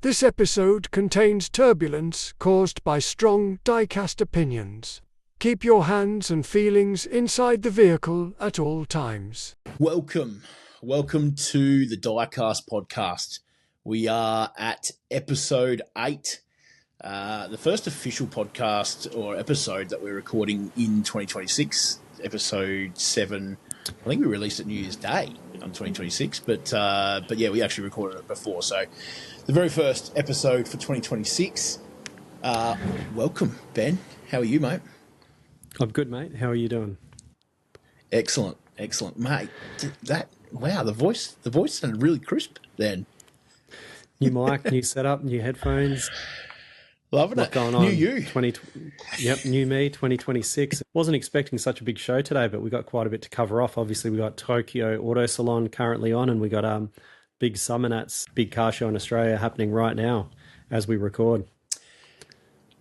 This episode contains turbulence caused by strong diecast opinions. Keep your hands and feelings inside the vehicle at all times. Welcome to the Diecast Podcast. We are at episode 8, the first official podcast or episode that we're recording in 2026. Episode 7, I think we released it New Year's Day on 2026, but yeah, we actually recorded it before. So the very first episode for 2026. Welcome, Ben. How are you, mate? I'm good, mate. How are you doing? Excellent, mate. Wow, the voice sounded really crisp then. New mic, new setup, new headphones. Loving What's it. going on? New you. New me, 2026. Wasn't expecting such a big show today, but we got quite a bit to cover off. Obviously, we got Tokyo Auto Salon currently on, and we got big Summernats, big car show in Australia happening right now as we record.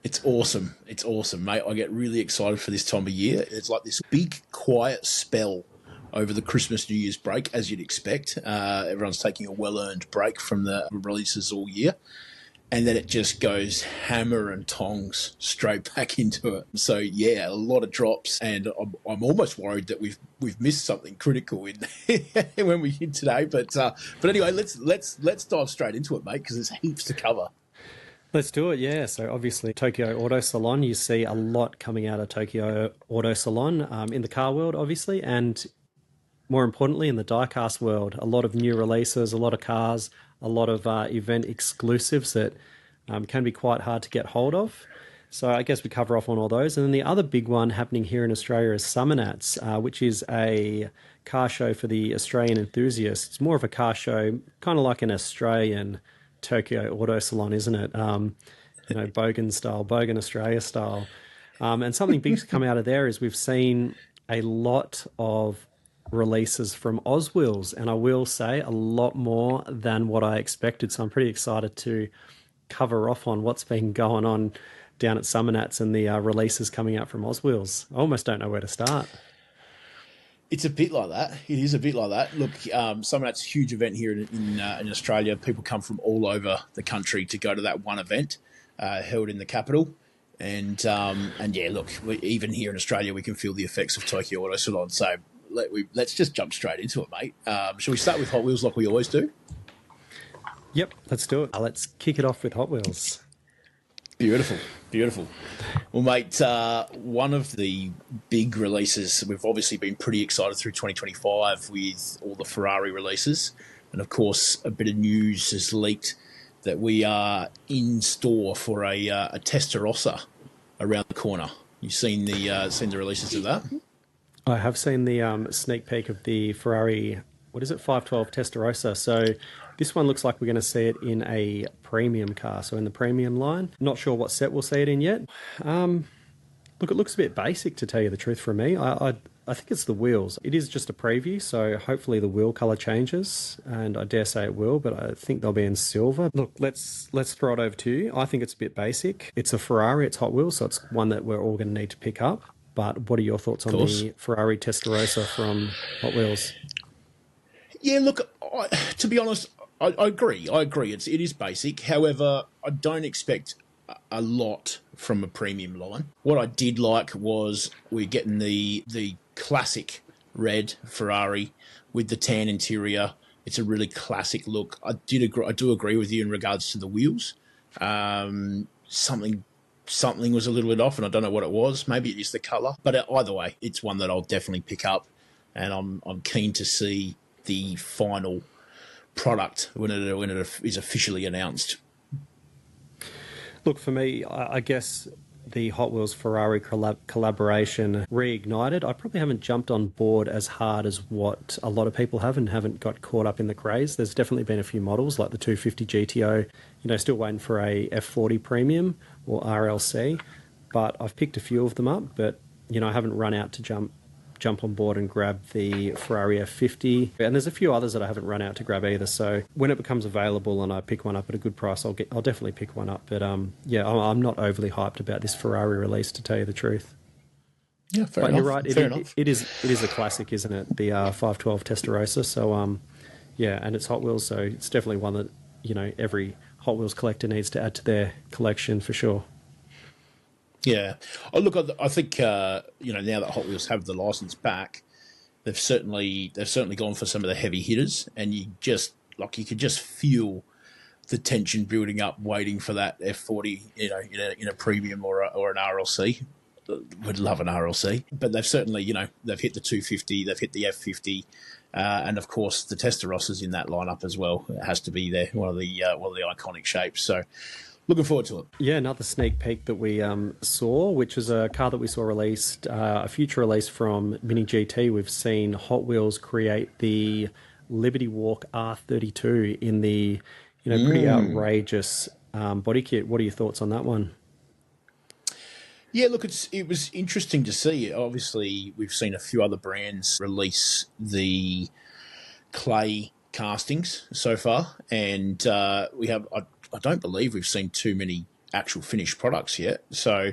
It's awesome, mate. I get really excited for this time of year. It's like this big, quiet spell over the Christmas, New Year's break, as you'd expect. Everyone's taking a well-earned break from the releases all year. And then it just goes hammer and tongs straight back into it. So yeah, a lot of drops, and I'm almost worried that we've missed something critical in when we hit today. But anyway, let's dive straight into it, mate, because there's heaps to cover. Let's do it, yeah. So obviously Tokyo Auto Salon, you see a lot coming out of Tokyo Auto Salon in the car world, obviously, and more importantly in the diecast world. A lot of new releases, a lot of cars, a lot of event exclusives that can be quite hard to get hold of. So I guess we cover off on all those. And then the other big one happening here in Australia is Summernats, which is a car show for the Australian enthusiasts. It's more of a car show, kind of like an Australian Tokyo Auto Salon, isn't it? Bogan Australia style. And something big to come out of there is we've seen a lot of releases from Oswheels, and I will say a lot more than what I expected. So I'm pretty excited to cover off on what's been going on down at Summernats and the releases coming out from Oswheels. I almost don't know where to start. It's a bit like that. It is a bit like that. Look, Summernats is a huge event here in Australia. People come from all over the country to go to that one event held in the capital. And yeah, look, even here in Australia, we can feel the effects of Tokyo Auto Salon. So let's just jump straight into it, mate. Shall we start with Hot Wheels like we always do? Yep, let's do it. Let's kick it off with Hot Wheels. Beautiful. Well, mate, one of the big releases, we've obviously been pretty excited through 2025 with all the Ferrari releases. And, of course, a bit of news has leaked that we are in store for a Testarossa around the corner. You've seen the releases of that? I have seen the sneak peek of the Ferrari, 512 Testarossa. So this one looks like we're going to see it in a premium car, so in the premium line. Not sure what set we'll see it in yet. Look, it looks a bit basic, to tell you the truth, for me. I think it's the wheels. It is just a preview, so hopefully the wheel colour changes, and I dare say it will, but I think they'll be in silver. Look, let's throw it over to you. I think it's a bit basic. It's a Ferrari, it's Hot Wheels, so it's one that we're all going to need to pick up. But what are your thoughts on the Ferrari Testarossa from Hot Wheels? Yeah, look, to be honest, I agree. It is basic. However, I don't expect a lot from a premium line. What I did like was we're getting the classic red Ferrari with the tan interior. It's a really classic look. I do agree with you in regards to the wheels. Something was a little bit off, and I don't know what it was. Maybe it is the colour. But either way, it's one that I'll definitely pick up, and I'm keen to see the final product when it is officially announced. Look, for me, I guess the Hot Wheels Ferrari collaboration reignited. I probably haven't jumped on board as hard as what a lot of people have and haven't got caught up in the craze. There's definitely been a few models like the 250 GTO, still waiting for a F40 Premium or RLC, but I've picked a few of them up, but I haven't run out to jump on board and grab the Ferrari F50, and there's a few others that I haven't run out to grab either. So when it becomes available and I pick one up at a good price, I'll definitely pick one up. But yeah, I'm not overly hyped about this Ferrari release, to tell you the truth. Yeah, fair enough. But you're right. Enough. It is a classic, isn't it? The 512 Testarossa. So yeah, and it's Hot Wheels, so it's definitely one that every Hot Wheels collector needs to add to their collection for sure. Yeah. Oh, look, I think now that Hot Wheels have the license back, they've certainly gone for some of the heavy hitters, and you could just feel the tension building up, waiting for that F40, in a premium or an RLC. Would love an RLC, but they've certainly, they've hit the 250, they've hit the F50, and of course the Testarossas in that lineup as well. It has to be there, one of the iconic shapes. So, looking forward to it. Yeah, another sneak peek that we saw, which is a car that we saw released, a future release from Mini GT. We've seen Hot Wheels create the Liberty Walk R32 in the pretty outrageous body kit. What are your thoughts on that one? Yeah, look, it was interesting to see. Obviously, we've seen a few other brands release the clay castings so far, and we have. I don't believe we've seen too many actual finished products yet. So,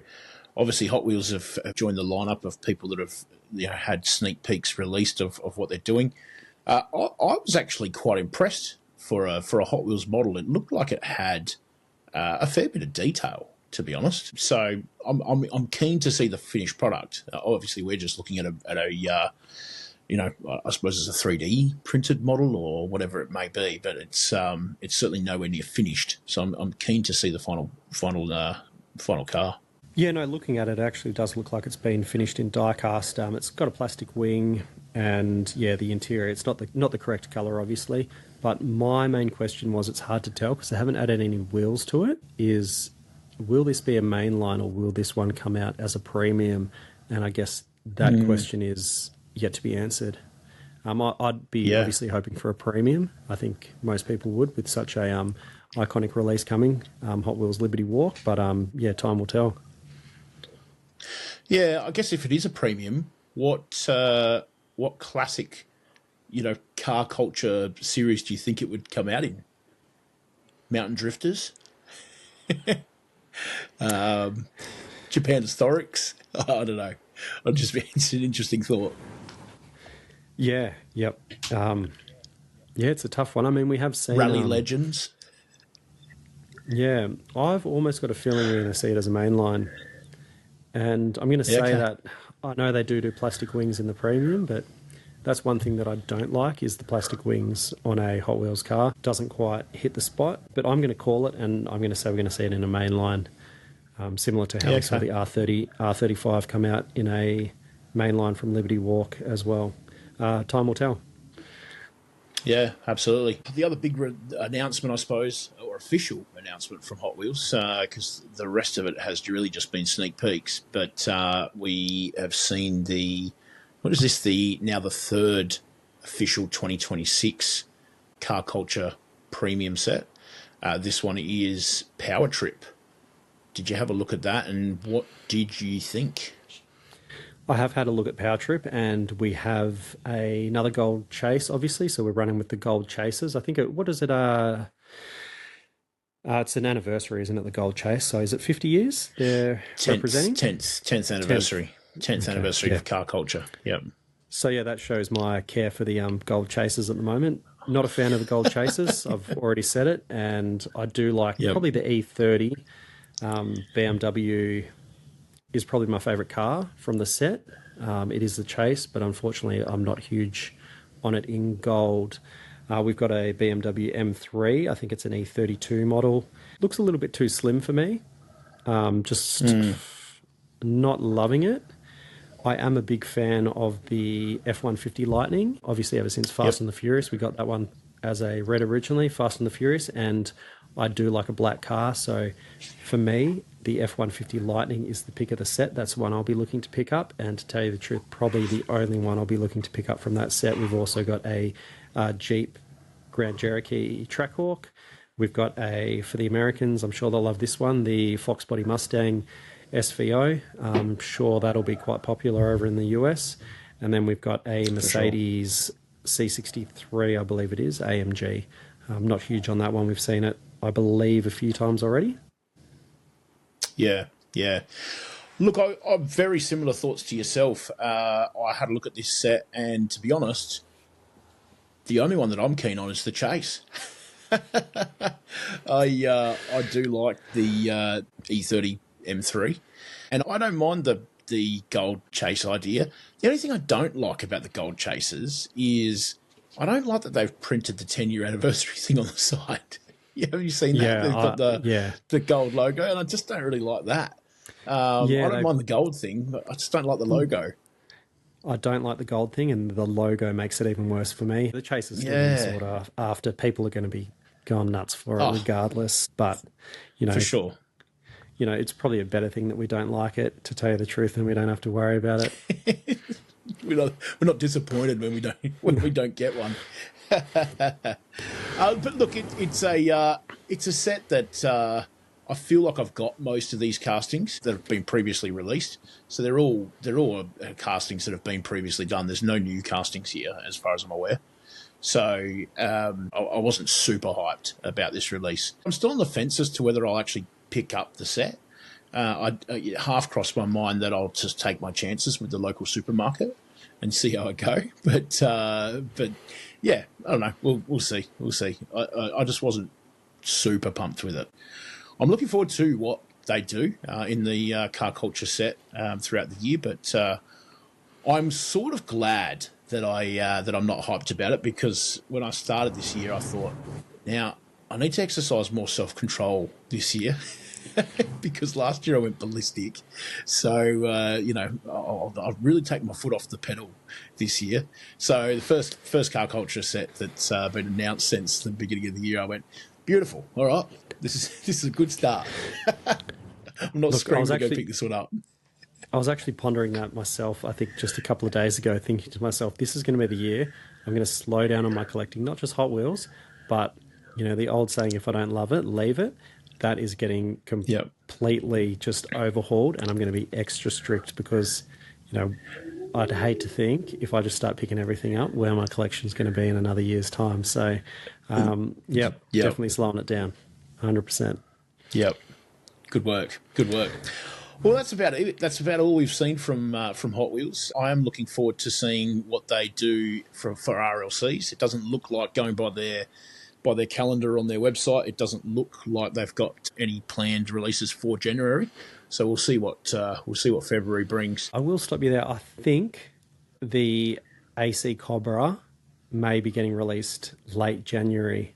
obviously, Hot Wheels have joined the lineup of people that have had sneak peeks released of what they're doing. I was actually quite impressed for a Hot Wheels model. It looked like it had a fair bit of detail, to be honest. So I'm keen to see the finished product. Obviously, we're just looking at a I suppose it's a 3D printed model or whatever it may be, but it's certainly nowhere near finished. So I'm keen to see the final car. Yeah, no, looking at it, it actually does look like it's been finished in die-cast. It's got a plastic wing, and yeah, the interior, it's not the correct colour, obviously. But my main question was, it's hard to tell because they haven't added any wheels to it, will this be a mainline or will this one come out as a premium? And I guess that question is yet to be answered. I'd be obviously hoping for a premium. I think most people would with such a iconic release coming, Hot Wheels Liberty Walk. But time will tell. Yeah, I guess if it is a premium, what classic, car culture series do you think it would come out in? Mountain Drifters? Japan Historics? I don't know. It's an interesting thought. Yeah, yep. It's a tough one. I mean, we have seen... Rally Legends? Yeah, I've almost got a feeling we're going to see it as a mainline. And I'm going to say that I know they do plastic wings in the premium, but that's one thing that I don't like is the plastic wings on a Hot Wheels car. Doesn't quite hit the spot, but I'm going to call it, and I'm going to say we're going to see it in a mainline, similar to how we saw the R35 come out in a mainline from Liberty Walk as well. Time will tell. Yeah, absolutely. The other big announcement, I suppose, or official announcement from Hot Wheels, because the rest of it has really just been sneak peeks, but we have seen the third official 2026 Car Culture Premium set. This one is Power Trip. Did you have a look at that, and what did you think? I have had a look at Power Trip, and we have another gold chase, obviously. So we're running with the gold chasers. I think what is it? It's an anniversary, isn't it? The gold chase. So is it 50 years they're representing? 10th anniversary. 10th anniversary of Car Culture. Yep. So yeah, that shows my care for the gold chasers at the moment. Not a fan of the gold chasers. I've already said it, and I do like probably the E30. BMW is probably my favourite car from the set. It is the chase, but unfortunately I'm not huge on it in gold. We've got a BMW M3. I think it's an E32 model. Looks a little bit too slim for me. Not loving it. I am a big fan of the F-150 Lightning. Obviously, ever since Fast and the Furious, we got that one as a red originally, Fast and the Furious, and I do like a black car. So for me, the F-150 Lightning is the pick of the set. That's the one I'll be looking to pick up. And to tell you the truth, probably the only one I'll be looking to pick up from that set. We've also got a Jeep Grand Cherokee Trackhawk. We've got for the Americans, I'm sure they'll love this one, the Fox Body Mustang SVO. I'm sure that'll be quite popular over in the US. And then we've got a Mercedes C63, I believe it is, AMG. I'm not huge on that one. We've seen it, I believe, a few times already. Yeah. Look, I'm very similar thoughts to yourself. I had a look at this set, and to be honest, the only one that I'm keen on is the chase. I do like the E30 M3, and I don't mind the gold chase idea. The only thing I don't like about the gold chases is I don't like that they've printed the 10-year anniversary thing on the side. Yeah, have you seen that? Yeah, They've got the gold logo, and I just don't really like that. I don't mind the gold thing, but I just don't like the logo. I don't like the gold thing, and the logo makes it even worse for me. The chase is still sort of after. People are going to be going nuts for it regardless. But, for sure. It's probably a better thing that we don't like it, to tell you the truth, and we don't have to worry about it. We're not disappointed when we don't get one. But look, it's a set that I feel like I've got most of these castings that have been previously released. So they're all castings that have been previously done. There's no new castings here, as far as I'm aware. So I wasn't super hyped about this release. I'm still on the fence as to whether I'll actually pick up the set. I half crossed my mind that I'll just take my chances with the local supermarket and see how I go. But yeah, I don't know. We'll see. We'll see. I just wasn't super pumped with it. I'm looking forward to what they do in the car culture set throughout the year, but I'm sort of glad that I'm not hyped about it, because when I started this year, I thought, now I need to exercise more self-control this year. Because last year I went ballistic. So, I'll really take my foot off the pedal this year. So the first car culture set that's been announced since the beginning of the year, I went, beautiful. All right. This is a good start. I'm not screaming to go pick this one up. I was actually pondering that myself, I think just a couple of days ago, thinking to myself, this is going to be the year I'm going to slow down on my collecting, not just Hot Wheels, but, the old saying, if I don't love it, leave it. That is getting completely just overhauled, and I'm going to be extra strict because, I'd hate to think, if I just start picking everything up, where my collection's going to be in another year's time. So, definitely slowing it down, 100%. Yep. Good work. Good work. Well, that's about it. That's about all we've seen from Hot Wheels. I am looking forward to seeing what they do for RLCs. It doesn't look like, going by their calendar on their website, it doesn't look like they've got any planned releases for January. So we'll see what February brings. I will stop you there. I think the AC Cobra may be getting released late January.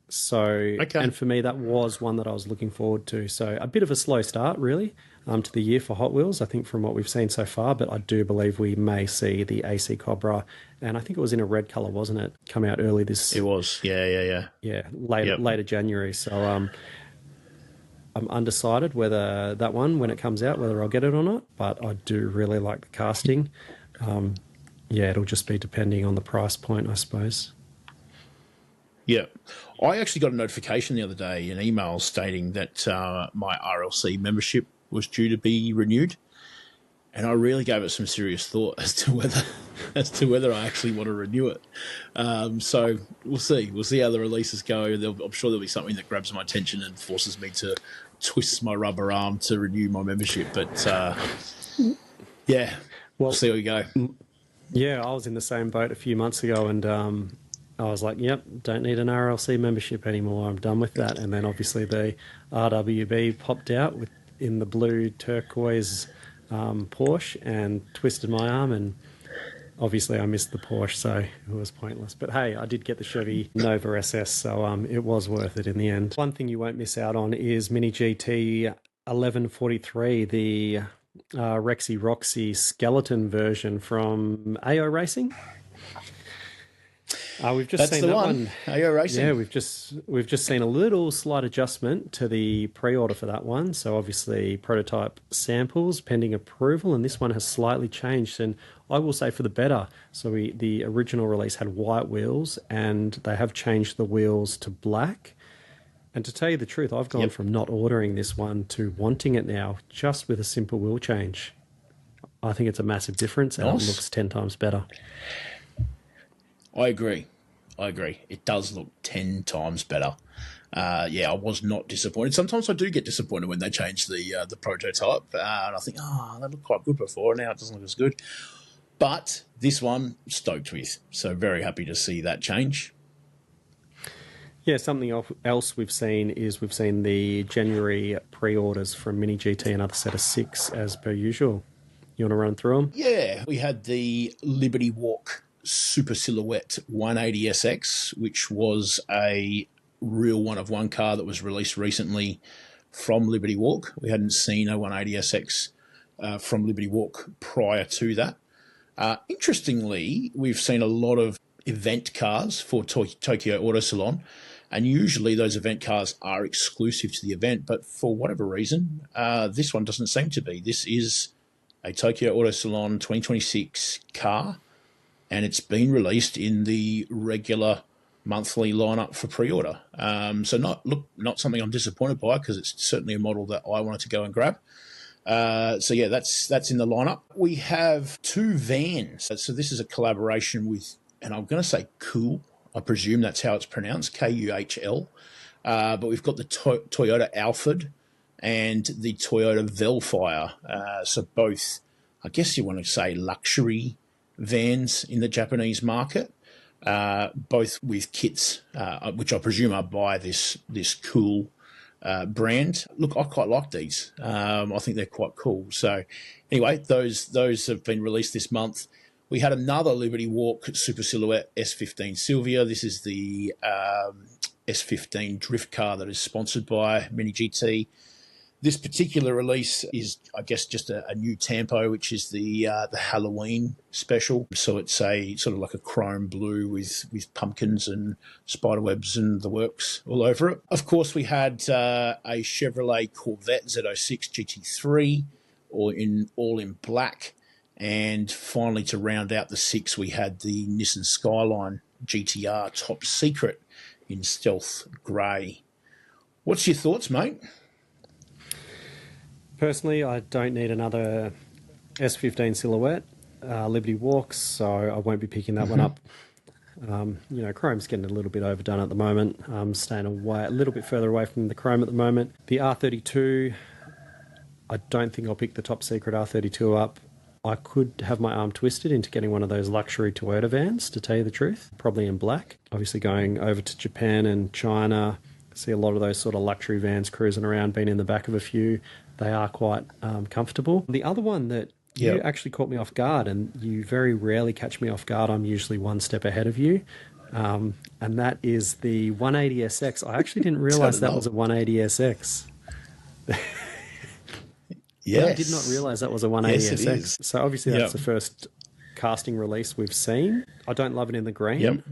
So, and for me, that was one that I was looking forward to. So a bit of a slow start, really, to the year for Hot Wheels, I think, from what we've seen so far. But I do believe we may see the AC Cobra, and I think it was in a red colour, wasn't it? Come out early this. It was, yeah, later January. So I'm undecided whether that one, when it comes out, whether I'll get it or not. But I do really like the casting. It'll just be depending on the price point, I suppose. Yeah. I actually got a notification the other day, an email stating that my RLC membership was due to be renewed, and I really gave it some serious thought as to whether I actually want to renew it. So we'll see. We'll see how the releases go. I'm sure there'll be something that grabs my attention and forces me to twist my rubber arm to renew my membership. But we'll see how we go. Yeah, I was in the same boat a few months ago, and I was like, yep, don't need an RLC membership anymore. I'm done with that. And then obviously the RWB popped out in the blue turquoise Porsche and twisted my arm. And obviously I missed the Porsche, so it was pointless. But hey, I did get the Chevy Nova SS, so it was worth it in the end. One thing you won't miss out on is Mini GT 1143, the Rexy Roxy skeleton version from AO Racing. We've just seen that one. AO Racing. Yeah, we've just seen a little slight adjustment to the pre-order for that one. So obviously prototype samples pending approval, and this one has slightly changed, and I will say for the better. So the original release had white wheels, and they have changed the wheels to black. And to tell you the truth, I've gone from not ordering this one to wanting it now, just with a simple wheel change. I think it's a massive difference, and it looks 10 times better. I agree. It does look 10 times better. I was not disappointed. Sometimes I do get disappointed when they change the prototype, and I think, that looked quite good before. Now it doesn't look as good. But this one, stoked with. So very happy to see that change. Yeah, something else we've seen is we've seen the January pre-orders from Mini GT, another set of 6 as per usual. You want to run through them? Yeah, we had the Liberty Walk Super Silhouette 180SX, which was a real one-of-one car that was released recently from Liberty Walk. We hadn't seen a 180SX from Liberty Walk prior to that. Interestingly, we've seen a lot of event cars for Tokyo Auto Salon, and usually those event cars are exclusive to the event, but for whatever reason, this one doesn't seem to be. This is a Tokyo Auto Salon 2026 car, and it's been released in the regular monthly lineup for pre-order. So not something I'm disappointed by, because it's certainly a model that I wanted to go and grab. So yeah, that's in the lineup. We have 2 vans. So this is a collaboration with, and I'm going to say Cool. I presume that's how it's pronounced, Kuhl. But we've got the Toyota Alphard and the Toyota Velfire. So both, I guess you want to say, luxury vans in the Japanese market. Both with kits, which I presume are by this Cool brand. Look, I quite like these. I think they're quite cool. So anyway, those have been released this month. We had another Liberty Walk Super Silhouette S15 Silvia. This is the S15 drift car that is sponsored by Mini GT. This particular release is, I guess, just a new tempo, which is the Halloween special. So it's a sort of like a chrome blue with pumpkins and spiderwebs and the works all over it. Of course, we had a Chevrolet Corvette Z06 GT3, all in black. And finally, to round out the 6, we had the Nissan Skyline GTR Top Secret in stealth grey. What's your thoughts, mate? Personally, I don't need another S15 Silhouette, Liberty Walks, so I won't be picking that one up. Chrome's getting a little bit overdone at the moment. I'm staying a little bit further away from the Chrome at the moment. The R32, I don't think I'll pick the Top Secret R32 up. I could have my arm twisted into getting one of those luxury Toyota vans, to tell you the truth, probably in black. Obviously going over to Japan and China, see a lot of those sort of luxury vans cruising around, been in the back of a few. They are quite comfortable. The other one that you actually caught me off guard, and you very rarely catch me off guard, I'm usually one step ahead of you, and that is the 180SX. I actually didn't realise that was a 180SX. Yes. I did not realise that was a 180SX. Yes, it is. So obviously that's the first casting release we've seen. I don't love it in the green. Yep.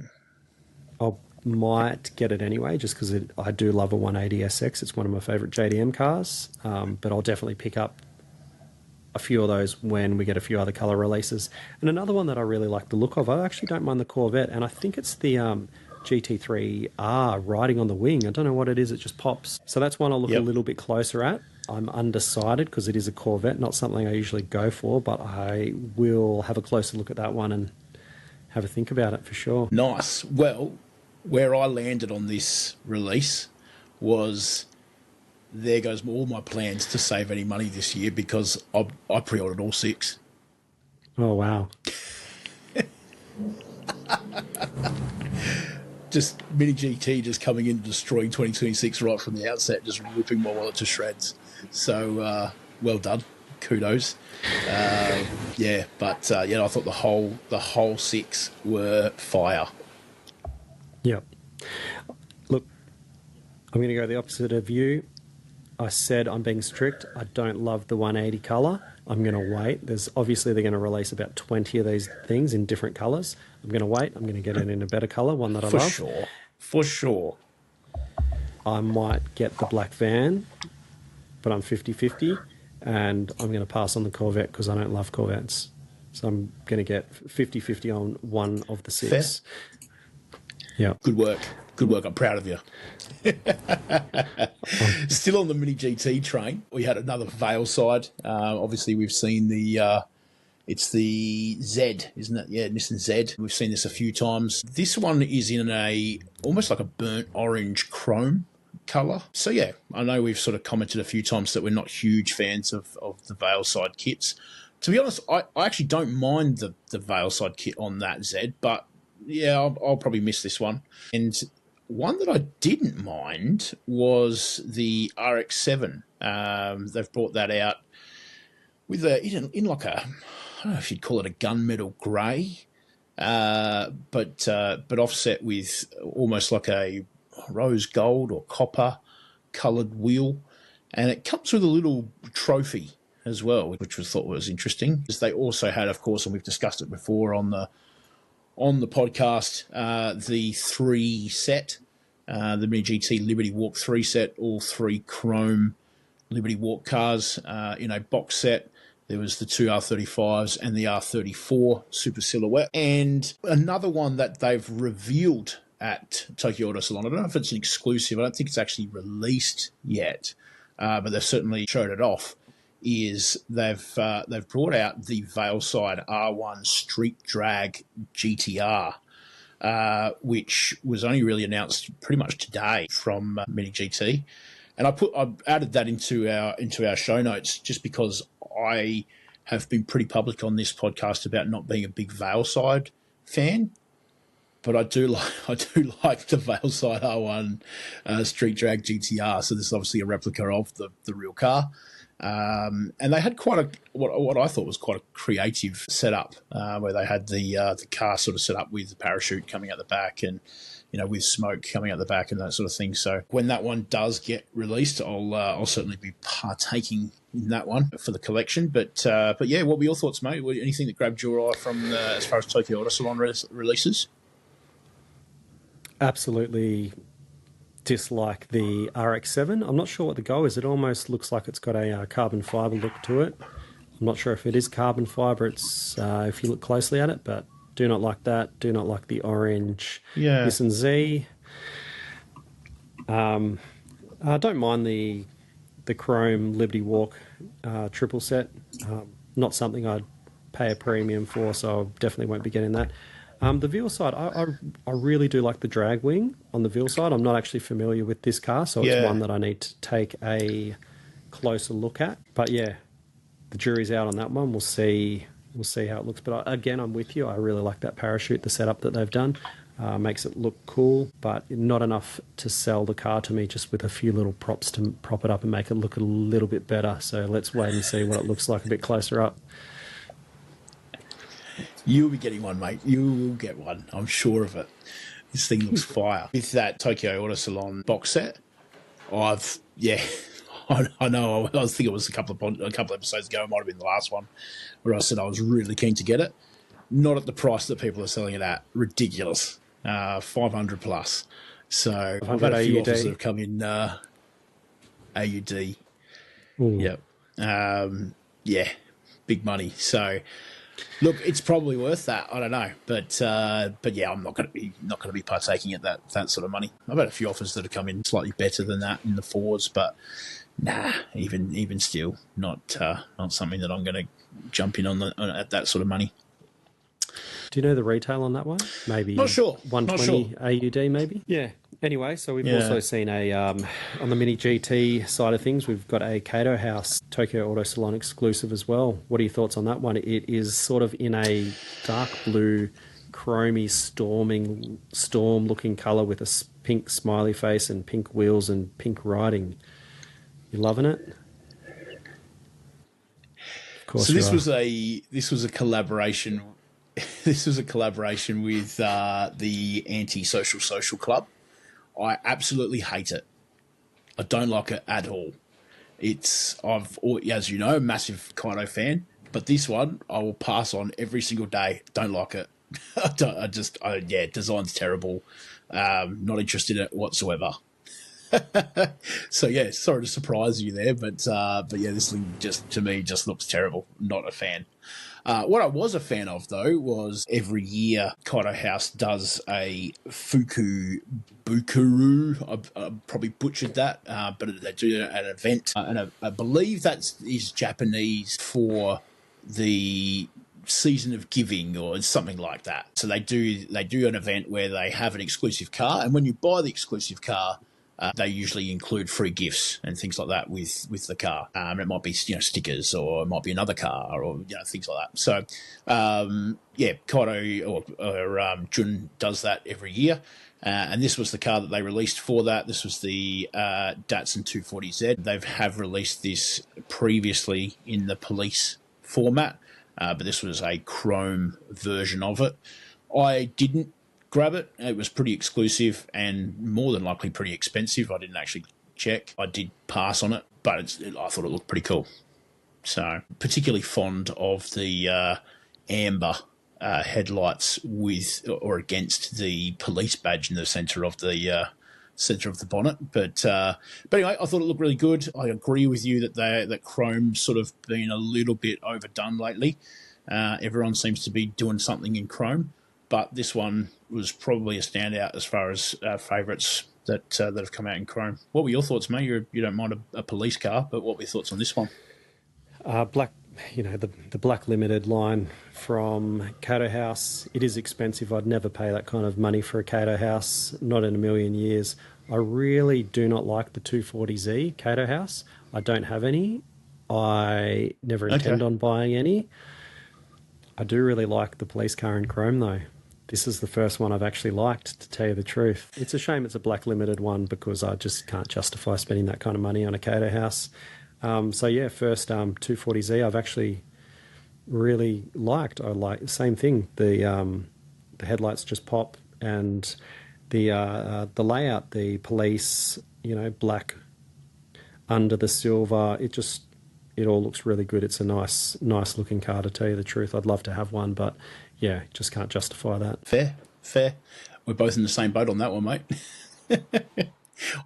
I might get it anyway, just because I do love a 180SX. It's one of my favourite JDM cars, but I'll definitely pick up a few of those when we get a few other colour releases. And another one that I really like the look of, I actually don't mind the Corvette, and I think it's the GT3R riding on the wing. I don't know what it is, it just pops. So that's one I'll look a little bit closer at. I'm undecided because it is a Corvette, not something I usually go for, but I will have a closer look at that one and have a think about it for sure. Nice. Well, where I landed on this release was, there goes all my plans to save any money this year, because I pre-ordered all 6. Oh, wow. Just Mini GT just coming in and destroying 2026 right from the outset, just ripping my wallet to shreds. So, well done. Kudos. I thought the whole 6 were fire. Yep. Look, I'm going to go the opposite of you. I said I'm being strict. I don't love the 180 colour. I'm going to wait. They're going to release about 20 of these things in different colours. I'm going to wait. I'm going to get it in a better colour, one that I love. For sure. I might get the black van, but I'm 50-50, and I'm going to pass on the Corvette because I don't love Corvettes. So I'm going to get 50-50 on one of the 6. Fair. Yeah. Good work. I'm proud of you. Still on the Mini GT train, we had another Vale side. Obviously, we've seen it's the Z, isn't it? Yeah, Nissan Z. We've seen this a few times. This one is in almost like a burnt orange chrome colour. So yeah, I know we've sort of commented a few times that we're not huge fans of the Vale side kits. To be honest, I actually don't mind the Vale side kit on that Z, but yeah, I'll probably miss this one. And one that I didn't mind was the RX-7. They've brought that out with in like a, I don't know if you'd call it a gunmetal grey, but offset with almost like a rose gold or copper coloured wheel, and it comes with a little trophy as well, which was thought was interesting. They also had, of course, and we've discussed it before on the podcast, the 3 set, the Mini GT Liberty Walk 3 set, all 3 chrome Liberty Walk cars in a box set. There was the 2 R35s and the R34 Super Silhouette. And another one that they've revealed at Tokyo Auto Salon, I don't know if it's an exclusive, I don't think it's actually released yet, but they've certainly showed it off, is they've brought out the Valeside R1 Street Drag GTR, which was only really announced pretty much today from Mini GT. And I added that into our show notes just because I have been pretty public on this podcast about not being a big Valeside fan, but I do like the Valeside R1 Street Drag GTR. So this is obviously a replica of the real car, and they had quite what I thought was quite a creative setup, where they had the car sort of set up with the parachute coming out the back and, with smoke coming out the back and that sort of thing. So when that one does get released, I'll certainly be partaking in that one for the collection. But yeah, what were your thoughts, mate? Anything that grabbed your eye from as far as Tokyo Auto Salon releases? Absolutely dislike the RX-7. I'm not sure what the go is. It almost looks like it's got a carbon fibre look to it. I'm not sure if it is carbon fibre. It's if you look closely at it, but do not like that. Do not like the orange Nissan Z. I don't mind the chrome Liberty Walk triple set. Not something I'd pay a premium for, so I definitely won't be getting that. The Valeside, I really do like the drag wing on the Valeside. I'm not actually familiar with this car, so it's one that I need to take a closer look at. But yeah, the jury's out on that one. We'll see how it looks. But again, I'm with you. I really like that parachute, the setup that they've done. Makes it look cool, but not enough to sell the car to me, just with a few little props to prop it up and make it look a little bit better. So let's wait and see what it looks like a bit closer up. You'll be getting one, mate. You will get one. I'm sure of it. This thing looks fire. With that Tokyo Auto Salon box set, I know. I was thinking it was a couple episodes ago. It might have been the last one where I said I was really keen to get it. Not at the price that people are selling it at. Ridiculous. 500 plus. So I've had a few offers that have come in AUD. Ooh. Yep. Yeah, big money. So look, it's probably worth that. I don't know, but yeah, I'm not going to be partaking at that sort of money. I've had a few offers that have come in slightly better than that in the fours, but nah, even still, not something that I'm going to jump in on at that sort of money. Do you know the retail on that one? Maybe not sure. 120 AUD, maybe. Yeah. Anyway, so we've also seen on the Mini GT side of things, we've got a Kato House Tokyo Auto Salon exclusive as well. What are your thoughts on that one? It is sort of in a dark blue, chromy, storm-looking colour with a pink smiley face and pink wheels and pink writing. You loving it? Of course. So this was a collaboration. This was a collaboration with the Anti-Social Social Club. I absolutely hate it. I don't like it at all. As you know, a massive Kaito fan, but this one I will pass on every single day. Don't like it. Design's terrible. Not interested in it whatsoever. So yeah, sorry to surprise you there, but yeah, this thing to me looks terrible. Not a fan. What I was a fan of, though, was every year Kaito House does a Fuku Bukuru. I probably butchered that, but they do an event, and I believe that is Japanese for the season of giving or something like that. So they do an event where they have an exclusive car, and when you buy the exclusive car, they usually include free gifts and things like that with the car. It might be stickers, or it might be another car, or things like that. So Kaito or Jun does that every year, And this was the car that they released for that. This was the Datsun 240Z. They have released this previously in the police format, but this was a chrome version of it. I didn't grab it. It was pretty exclusive and more than likely pretty expensive. I didn't actually check. I did pass on it, but I thought it looked pretty cool. So particularly fond of the amber headlights with or against the police badge in the centre of the bonnet. But anyway, I thought it looked really good. I agree with you that chrome's sort of been a little bit overdone lately. Everyone seems to be doing something in chrome, but this one was probably a standout as far as favourites that have come out in chrome. What were your thoughts, mate? You don't mind a police car, but what were your thoughts on this one? Black, the Black Limited line from Kato House. It is expensive. I'd never pay that kind of money for a Kato House, not in a million years. I really do not like the 240Z Kato House. I don't have any. I never intend on buying any. I do really like the police car in chrome, though. This is the first one I've actually liked, to tell you the truth. It's a shame it's a Black Limited one because I just can't justify spending that kind of money on a Kato House. First 240Z I've actually really liked. I like the same thing. The headlights just pop, and the layout, the police, black under the silver. It all looks really good. It's a nice looking car, to tell you the truth. I'd love to have one, but yeah, just can't justify that. Fair. We're both in the same boat on that one, mate.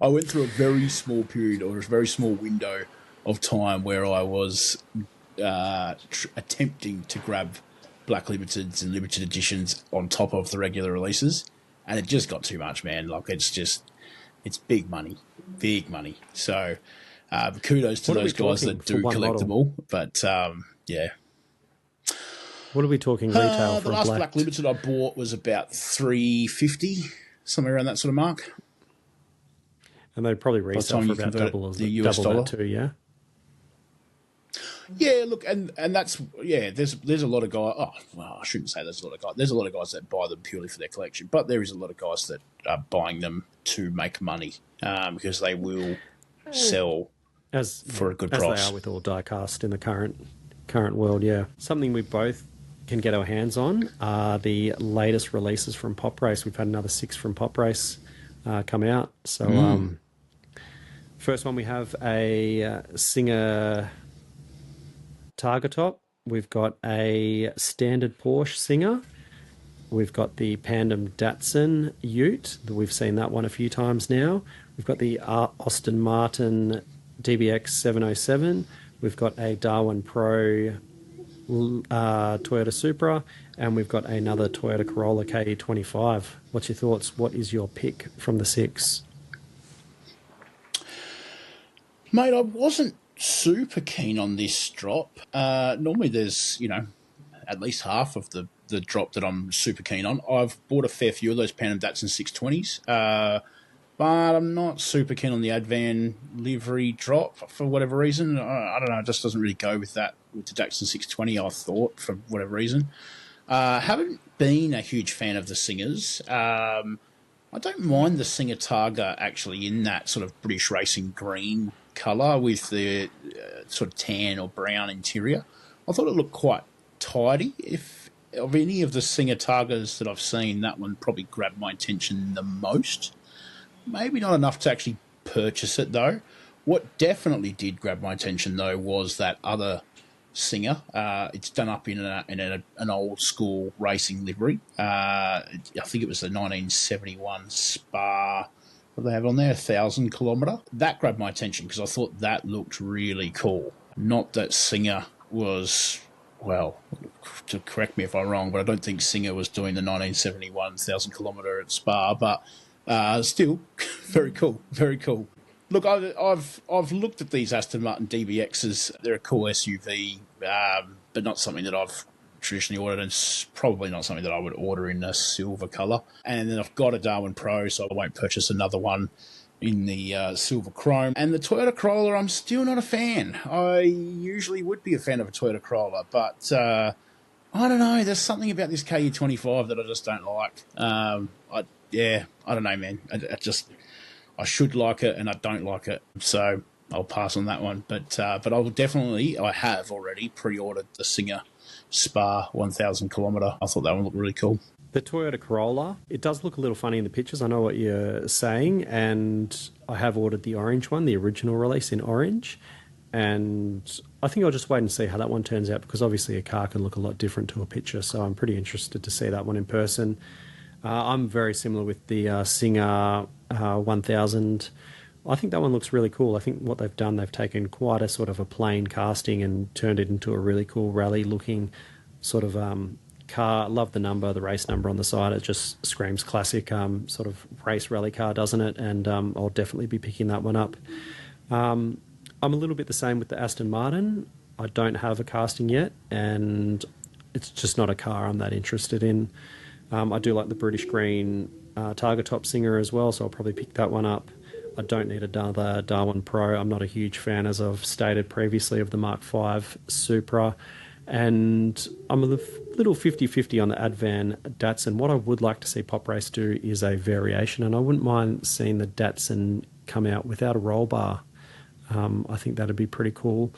I went through a very small period, or a very small window of time where I was attempting to grab Black Limiteds and limited editions on top of the regular releases, and it just got too much, man. Like, it's big money. So kudos to those guys that do collect them all. But yeah. What are we talking retail for? The last Black Limited I bought was about $350, somewhere around that sort of mark. And they'd probably resell for about double the US dollar too, yeah. Yeah, look, and that's There's a lot of guys. Oh, well, I shouldn't say there's a lot of guys. There's a lot of guys that buy them purely for their collection, but there is a lot of guys that are buying them to make money because they will sell for a good price. As they are with all diecast in the current world. Yeah, something we both can get our hands on are the latest releases from Pop Race. We've had another 6 from Pop Race come out. So first one, we have a Singer Targa top. We've got a standard Porsche Singer. We've got the Pandem Datsun Ute. We've seen that one a few times now. We've got the Aston Martin DBX 707. We've got a Darwin Pro Toyota Supra, and we've got another Toyota Corolla KE25. What's your thoughts? What is your pick from the 6? Mate, I wasn't super keen on this drop. Normally there's, at least half of the drop that I'm super keen on. I've bought a fair few of those Pandem Datsun 620s, but I'm not super keen on the Advan livery drop for whatever reason. I don't know, it just doesn't really go with the Datsun 620, I thought, for whatever reason. Haven't been a huge fan of the Singers. I don't mind the Singer Targa actually in that sort of British racing green colour with the sort of tan or brown interior. I thought it looked quite tidy. If of any of the Singer Targas that I've seen, that one probably grabbed my attention the most. Maybe not enough to actually purchase it though. What definitely did grab my attention though was that other Singer. It's done up in an old school racing livery. I think it was the 1971 Spa. What do they have on there? 1,000 kilometre. That grabbed my attention because I thought that looked really cool. Not that Singer was, well, to correct me if I'm wrong, but I don't think Singer was doing the 1971 1,000 kilometre at Spa, but still, very cool, very cool. Look, I've looked at these Aston Martin DBXs. They're a cool SUV, but not something that I've traditionally ordered, and it's probably not something that I would order in a silver colour. And then I've got a Darwin Pro, so I won't purchase another one in the silver chrome. And the Toyota Corolla, I'm still not a fan. I usually would be a fan of a Toyota Corolla, but I don't know. There's something about this KU25 that I just don't like. yeah, I don't know, man. I should like it and I don't like it, so I'll pass on that one. But I have already pre-ordered the Singer Spa 1,000 kilometre. I thought that one looked really cool. The Toyota Corolla, it does look a little funny in the pictures. I know what you're saying, and I have ordered the orange one, the original release in orange. And I think I'll just wait and see how that one turns out, because obviously a car can look a lot different to a picture. So I'm pretty interested to see that one in person. I'm very similar with the Singer 1000. I think that one looks really cool. I think what they've done, they've taken quite a sort of a plain casting and turned it into a really cool rally-looking sort of car. Love the number, the race number on the side. It just screams classic sort of race rally car, doesn't it? And I'll definitely be picking that one up. I'm a little bit the same with the Aston Martin. I don't have a casting yet, and it's just not a car I'm that interested in. I do like the British Green Targa Top Singer as well, so I'll probably pick that one up. I don't need another Darwin Pro. I'm not a huge fan, as I've stated previously, of the Mark V Supra. And I'm a little 50-50 on the Advan Datsun. What I would like to see Pop Race do is a variation, and I wouldn't mind seeing the Datsun come out without a roll bar. I think that'd be pretty cool.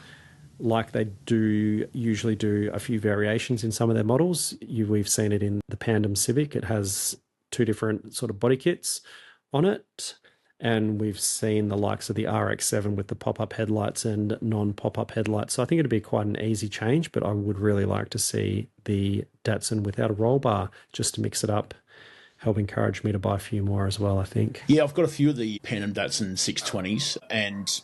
Like they do usually do a few variations in some of their models. We've seen it in the Pandem Civic. It has two different sort of body kits on it. And we've seen the likes of the RX-7 with the pop-up headlights and non-pop-up headlights. So I think it'd be quite an easy change, but I would really like to see the Datsun without a roll bar, just to mix it up. Help encourage me to buy a few more as well, I think. Yeah, I've got a few of the Pandem Datsun 620s, and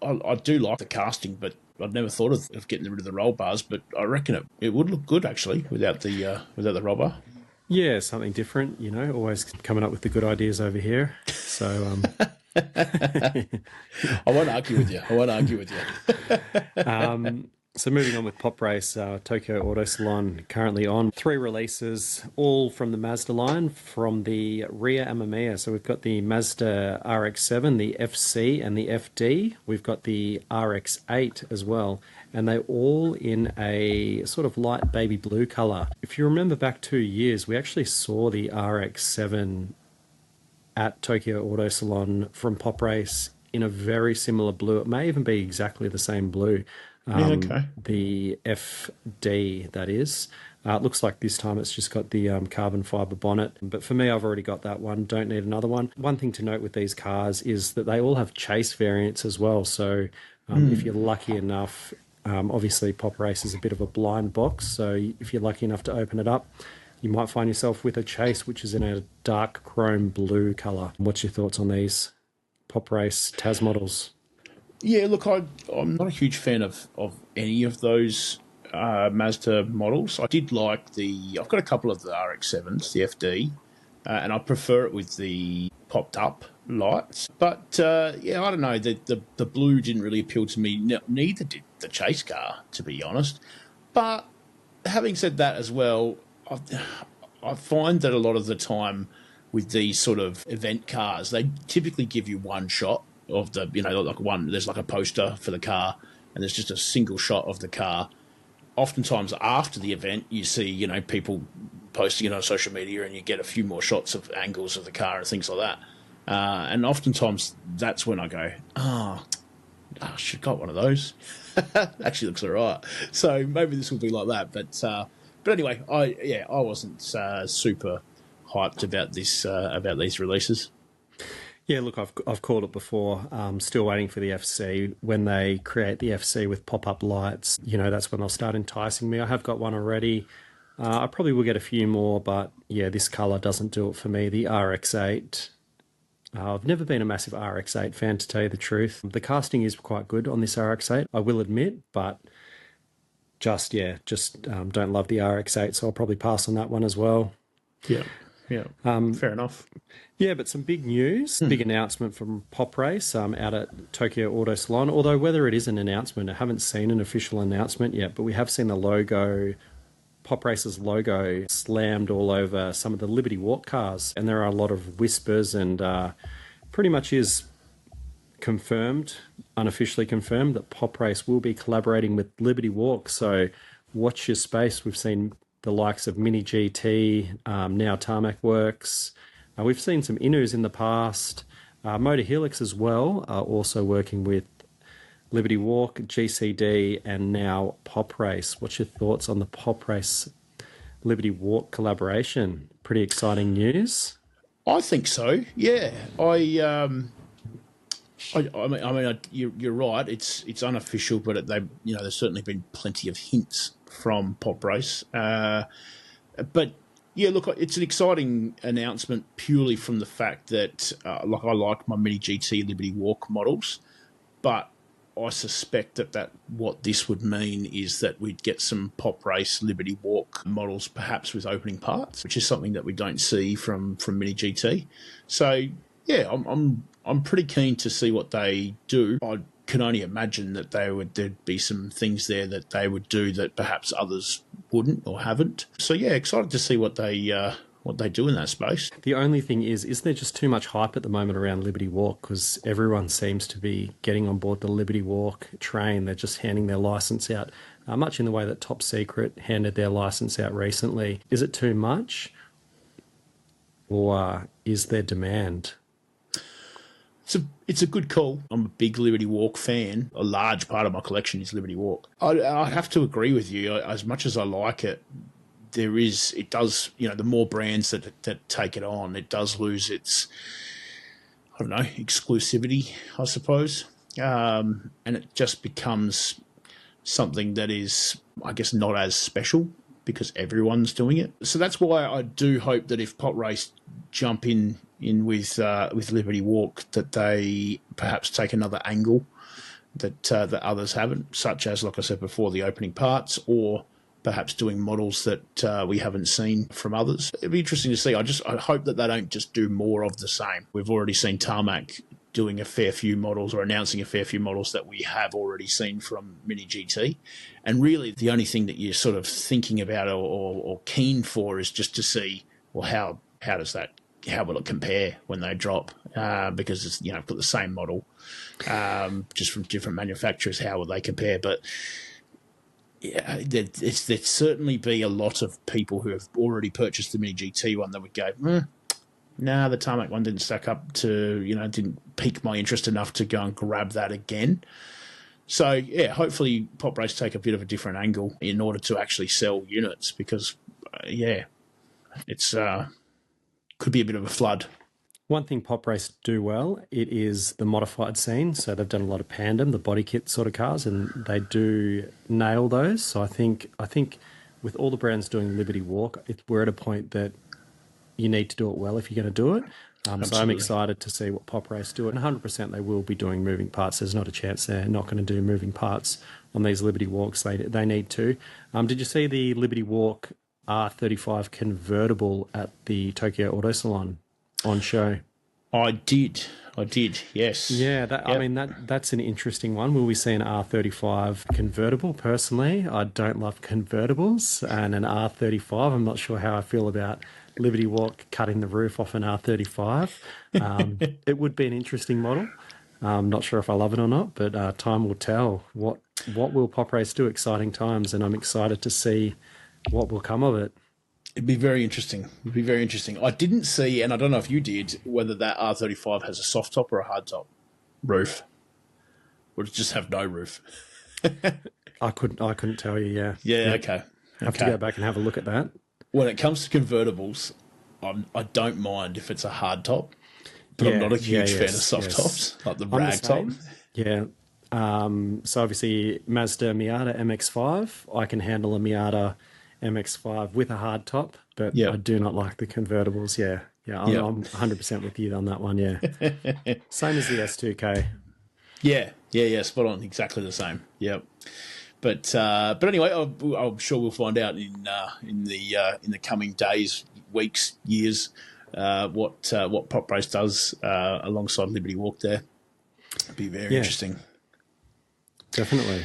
I do like the casting, but I'd never thought of getting rid of the roll bars, but I reckon it would look good, actually, without the roll bar. Yeah, something different, always coming up with the good ideas over here. So I won't argue with you. So moving on with Pop Race, Tokyo Auto Salon currently on 3 releases, all from the Mazda line, from the rear Amamiya. So we've got the Mazda RX-7, the FC, and the FD. We've got the RX-8 as well, and they're all in a sort of light baby blue colour. If you remember back 2 years, we actually saw the RX-7 at Tokyo Auto Salon from Pop Race in a very similar blue. It may even be exactly the same blue. Okay. The FD, that is. It looks like this time it's just got the carbon fibre bonnet. But for me, I've already got that one. Don't need another one. One thing to note with these cars is that they all have chase variants as well. So if you're lucky enough, obviously Pop Race is a bit of a blind box. So if you're lucky enough to open it up, you might find yourself with a chase, which is in a dark chrome blue colour. What's your thoughts on these Pop Race Taz models? Yeah, look, I'm not a huge fan of any of those Mazda models. I did like I've got a couple of the RX-7s, the FD, and I prefer it with the popped up lights. But yeah, I don't know, the blue didn't really appeal to me. Neither did the chase car, to be honest. But having said that as well, I find that a lot of the time with these sort of event cars, they typically give you one shot of the, there's like a poster for the car and there's just a single shot of the car. Oftentimes after the event, you see, people posting it on social media and you get a few more shots of angles of the car and things like that. And oftentimes that's when I go, I should have got one of those. Actually looks all right. So maybe this will be like that. But anyway, I wasn't super hyped about these releases. Yeah, look, I've called it before. Still waiting for the FC. When they create the FC with pop-up lights, that's when they'll start enticing me. I have got one already. I probably will get a few more, but yeah, this colour doesn't do it for me. The RX-8. I've never been a massive RX-8 fan, to tell you the truth. The casting is quite good on this RX-8, I will admit, but just don't love the RX-8, so I'll probably pass on that one as well. Yeah. Yeah, fair enough. Yeah, but some big news, big announcement from Pop Race out at Tokyo Auto Salon. Although whether it is an announcement, I haven't seen an official announcement yet, but we have seen the logo, Pop Race's logo, slammed all over some of the Liberty Walk cars. And there are a lot of whispers, and pretty much is confirmed, unofficially confirmed, that Pop Race will be collaborating with Liberty Walk. So watch your space. We've seen the likes of Mini GT, now Tarmac Works, We've seen some Inus in the past. Motor Helix as well, also working with Liberty Walk, GCD, and now Pop Race. What's your thoughts on the Pop Race Liberty Walk collaboration? Pretty exciting news. I think so. Yeah, you're right. It's unofficial, but there's certainly been plenty of hints from Pop Race. But yeah, look, it's an exciting announcement purely from the fact that, I like my Mini GT Liberty Walk models, but I suspect that what this would mean is that we'd get some Pop Race Liberty Walk models, perhaps with opening parts, which is something that we don't see from Mini GT. So yeah, I'm pretty keen to see what they do. I can only imagine that there'd be some things there that they would do that perhaps others wouldn't or haven't. So yeah, excited to see what they do in that space. The only thing is there just too much hype at the moment around Liberty Walk, because everyone seems to be getting on board the Liberty Walk train. They're just handing their license out, much in the way that Top Secret handed their license out recently. Is it too much, or is there demand? It's a good call. I'm a big Liberty Walk fan. A large part of my collection is Liberty Walk. I have to agree with you. As much as I like it, it does, the more brands that take it on, it does lose its, I don't know, exclusivity, I suppose. And it just becomes something that is, I guess, not as special because everyone's doing it. So that's why I do hope that if Pop Race jump in with Liberty Walk, that they perhaps take another angle that others haven't, such as, like I said before, the opening parts, or perhaps doing models that we haven't seen from others. It'd be interesting to see. I hope that they don't just do more of the same. We've already seen Tarmac doing a fair few models, or announcing a fair few models that we have already seen from Mini GT. And really the only thing that you're sort of thinking about or keen for is just to see, well, how will it compare when they drop? Because it's, got the same model, just from different manufacturers. How will they compare? But yeah, there'd certainly be a lot of people who have already purchased the Mini GT one that would go, the Tarmac one didn't stack up to, didn't pique my interest enough to go and grab that again. So yeah, hopefully Pop Race take a bit of a different angle in order to actually sell units, because it's could be a bit of a flood. One thing Pop Race do well, it is the modified scene. So they've done a lot of Pandem, the body kit sort of cars, and they do nail those. So I think with all the brands doing Liberty Walk, we're at a point that you need to do it well if you're going to do it. So I'm excited to see what Pop Race do. And 100% they will be doing moving parts. There's not a chance they're not going to do moving parts on these Liberty Walks. They need to. Did you see the Liberty Walk R35 convertible at the Tokyo Auto Salon on show? I did, yes. Yeah, that's an interesting one. Will we see an R35 convertible? Personally, I don't love convertibles, and an R35, I'm not sure how I feel about Liberty Walk cutting the roof off an R35. It would be an interesting model. I'm not sure if I love it or not, but time will tell. What will Pop Race do? Exciting times, and I'm excited to see what will come of it. It'd be very interesting. I didn't see, and I don't know if you did, whether that R35 has a soft top or a hard top roof, or does it just have no roof? I couldn't tell you. Yeah. Yeah. Okay. I have to go back and have a look at that. When it comes to convertibles, I don't mind if it's a hard top, but I'm not a huge fan of soft tops, like the rag top. Yeah. So obviously Mazda Miata MX-5, I can handle a Miata MX-5 with a hard top, but I do not like the convertibles. Yeah, I'm 100% with you on that one. Yeah, same as the S2K. Yeah, spot on, exactly the same. Yep. But anyway, I'm sure we'll find out in the coming days, weeks, years, what Pop Race does alongside Liberty Walk there. It'd be very interesting. Definitely.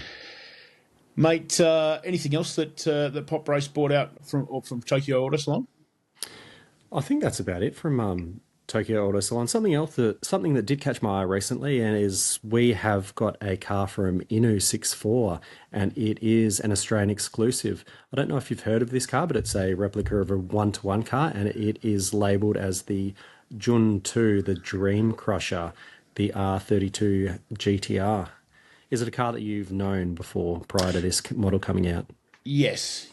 Mate, anything else that Pop Race brought out from Tokyo Auto Salon? I think that's about it from Tokyo Auto Salon. Something that did catch my eye recently, and is we have got a car from Inu 64, and it is an Australian exclusive. I don't know if you've heard of this car, but it's a replica of a 1-to-1 car, and it is labelled as the Jun 2, the Dream Crusher, the R32 GTR. Is it a car that you've known before prior to this model coming out? Yes.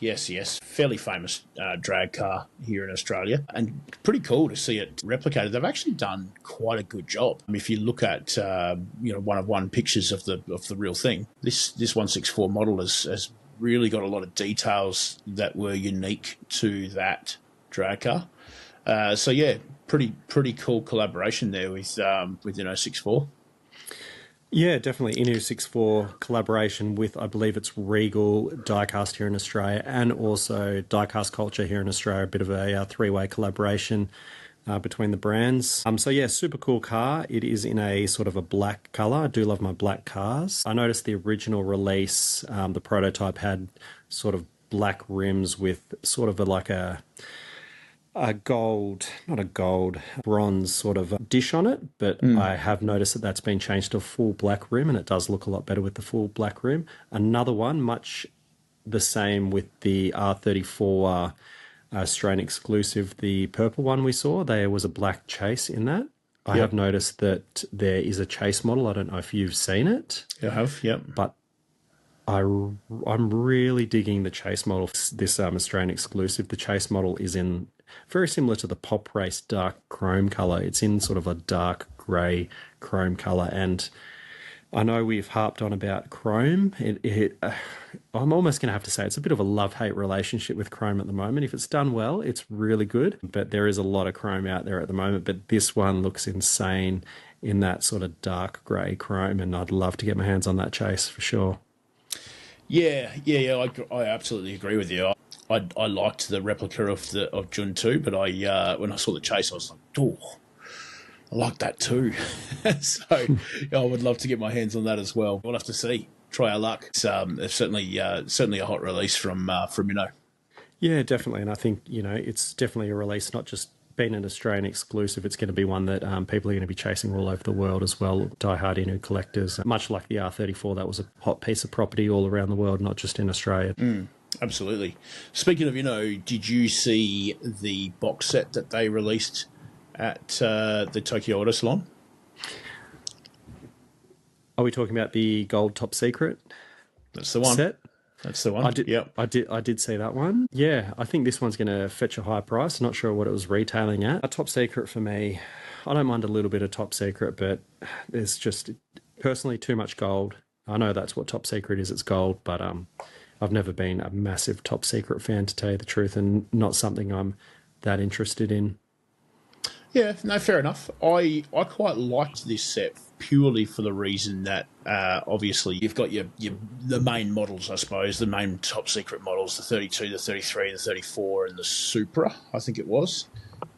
Fairly famous drag car here in Australia, and pretty cool to see it replicated. They've actually done quite a good job. If you look at one pictures of the real thing, this 164 model has really got a lot of details that were unique to that drag car. Pretty cool collaboration there with 64. Yeah, definitely. Inu 64 collaboration with, I believe it's Regal Diecast here in Australia, and also Diecast Culture here in Australia. A bit of a three-way collaboration between the brands. Super cool car. It is in a sort of a black colour. I do love my black cars. I noticed the original release, the prototype had sort of black rims with sort of bronze sort of dish on it, but I have noticed that that's been changed to a full black rim, and it does look a lot better with the full black rim. Another one, much the same with the R34 Australian exclusive, the purple one we saw, there was a black chase in that. I have noticed that there is a chase model. I don't know if you've seen it. I have, yep. But I'm really digging the chase model, this Australian exclusive. The chase model is in very similar to the Pop Race dark chrome colour. It's in sort of a dark grey chrome colour, and I know we've harped on about chrome. I'm almost going to have to say it's a bit of a love-hate relationship with chrome at the moment. If it's done well, it's really good, but there is a lot of chrome out there at the moment. But this one looks insane in that sort of dark grey chrome, and I'd love to get my hands on that chase for sure. Yeah. I absolutely agree with you. I liked the replica of Jun 2, but when I saw the chase, I was like, oh, I like that too. So I would love to get my hands on that as well. We'll have to see. Try our luck. It's certainly a hot release from Minnow. Yeah, definitely, and I think it's definitely a release, not just being an Australian exclusive. It's going to be one that people are going to be chasing all over the world as well. Die-hard Inu collectors, much like the R34, that was a hot piece of property all around the world, not just in Australia. Absolutely. Speaking of, did you see the box set that they released at the Tokyo Auto Salon? Are we talking about the gold top secret? That's the one. Set? That's the one. I did see that one. Yeah, I think this one's going to fetch a high price. Not sure what it was retailing at. A top secret for me, I don't mind a little bit of top secret, but there's just personally too much gold. I know that's what top secret is, it's gold, but I've never been a massive top secret fan, to tell you the truth, and not something I'm that interested in. Yeah, no, fair enough. I quite liked this set purely for the reason that obviously you've got the main models, I suppose, the main top secret models, the 32, the 33, the 34, and the Supra, I think it was.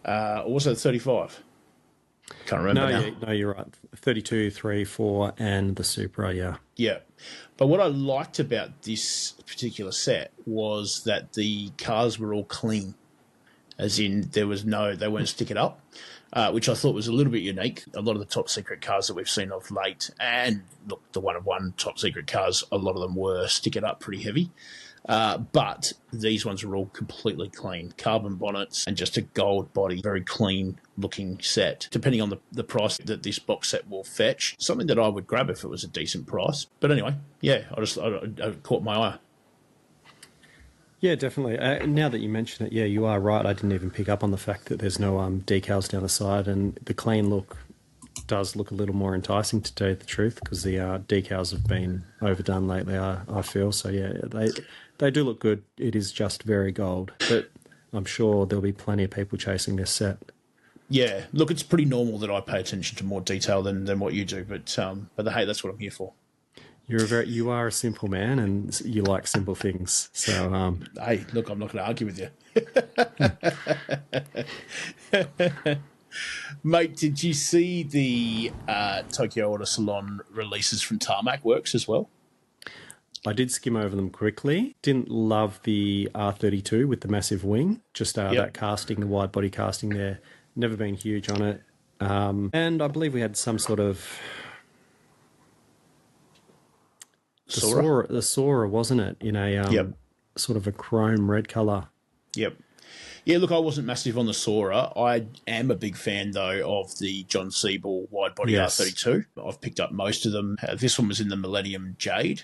Or was it the 35? Can't remember now. No, you're right. 32, 3, 4, and the Supra, yeah. Yeah. But what I liked about this particular set was that the cars were all clean. As in, they weren't sticking up, which I thought was a little bit unique. A lot of the top secret cars that we've seen of late, and look, the one-of-one top secret cars, a lot of them were sticking up pretty heavy. But these ones were all completely clean. Carbon bonnets and just a gold body, very clean looking set. Depending on the price that this box set will fetch, something that I would grab if it was a decent price. But anyway, yeah, I caught my eye. Yeah, definitely. Now that you mention it, yeah, you are right. I didn't even pick up on the fact that there's no decals down the side, and the clean look does look a little more enticing, to tell you the truth, because the decals have been overdone lately, I feel. So, yeah, they do look good. It is just very gold. But I'm sure there'll be plenty of people chasing this set. Yeah, look, it's pretty normal that I pay attention to more detail than what you do, but hey, that's what I'm here for. You are a simple man, and you like simple things. So, hey, look, I'm not going to argue with you. Mate, did you see the Tokyo Auto Salon releases from Tarmac Works as well? I did skim over them quickly. Didn't love the R32 with the massive wing. Just that casting, the wide body casting there. Never been huge on it. And I believe we had some sort of... The Sora, wasn't it? In a sort of a chrome red colour. Yep. Yeah, look, I wasn't massive on the Sora. I am a big fan, though, of the John Siebel wide-body R32. I've picked up most of them. This one was in the Millennium Jade,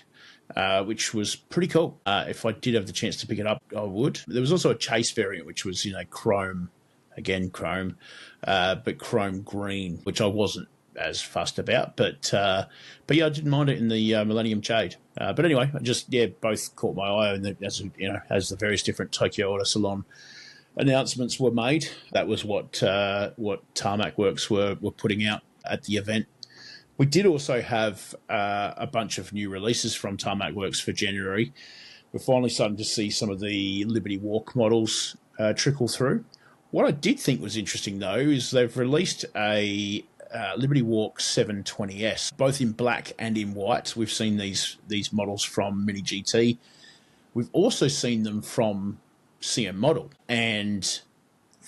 which was pretty cool. If I did have the chance to pick it up, I would. There was also a Chase variant, which was, chrome, but chrome green, which I wasn't as fussed about. But yeah, I didn't mind it in the Millennium Jade. But anyway, both caught my eye, and as the various different Tokyo Auto Salon announcements were made. That was what Tarmac Works were putting out at the event. We did also have a bunch of new releases from Tarmac Works for January. We're finally starting to see some of the Liberty Walk models trickle through. What I did think was interesting, though, is they've released a Liberty Walk 720S, both in black and in white. We've seen these models from Mini GT. We've also seen them from CM Model, and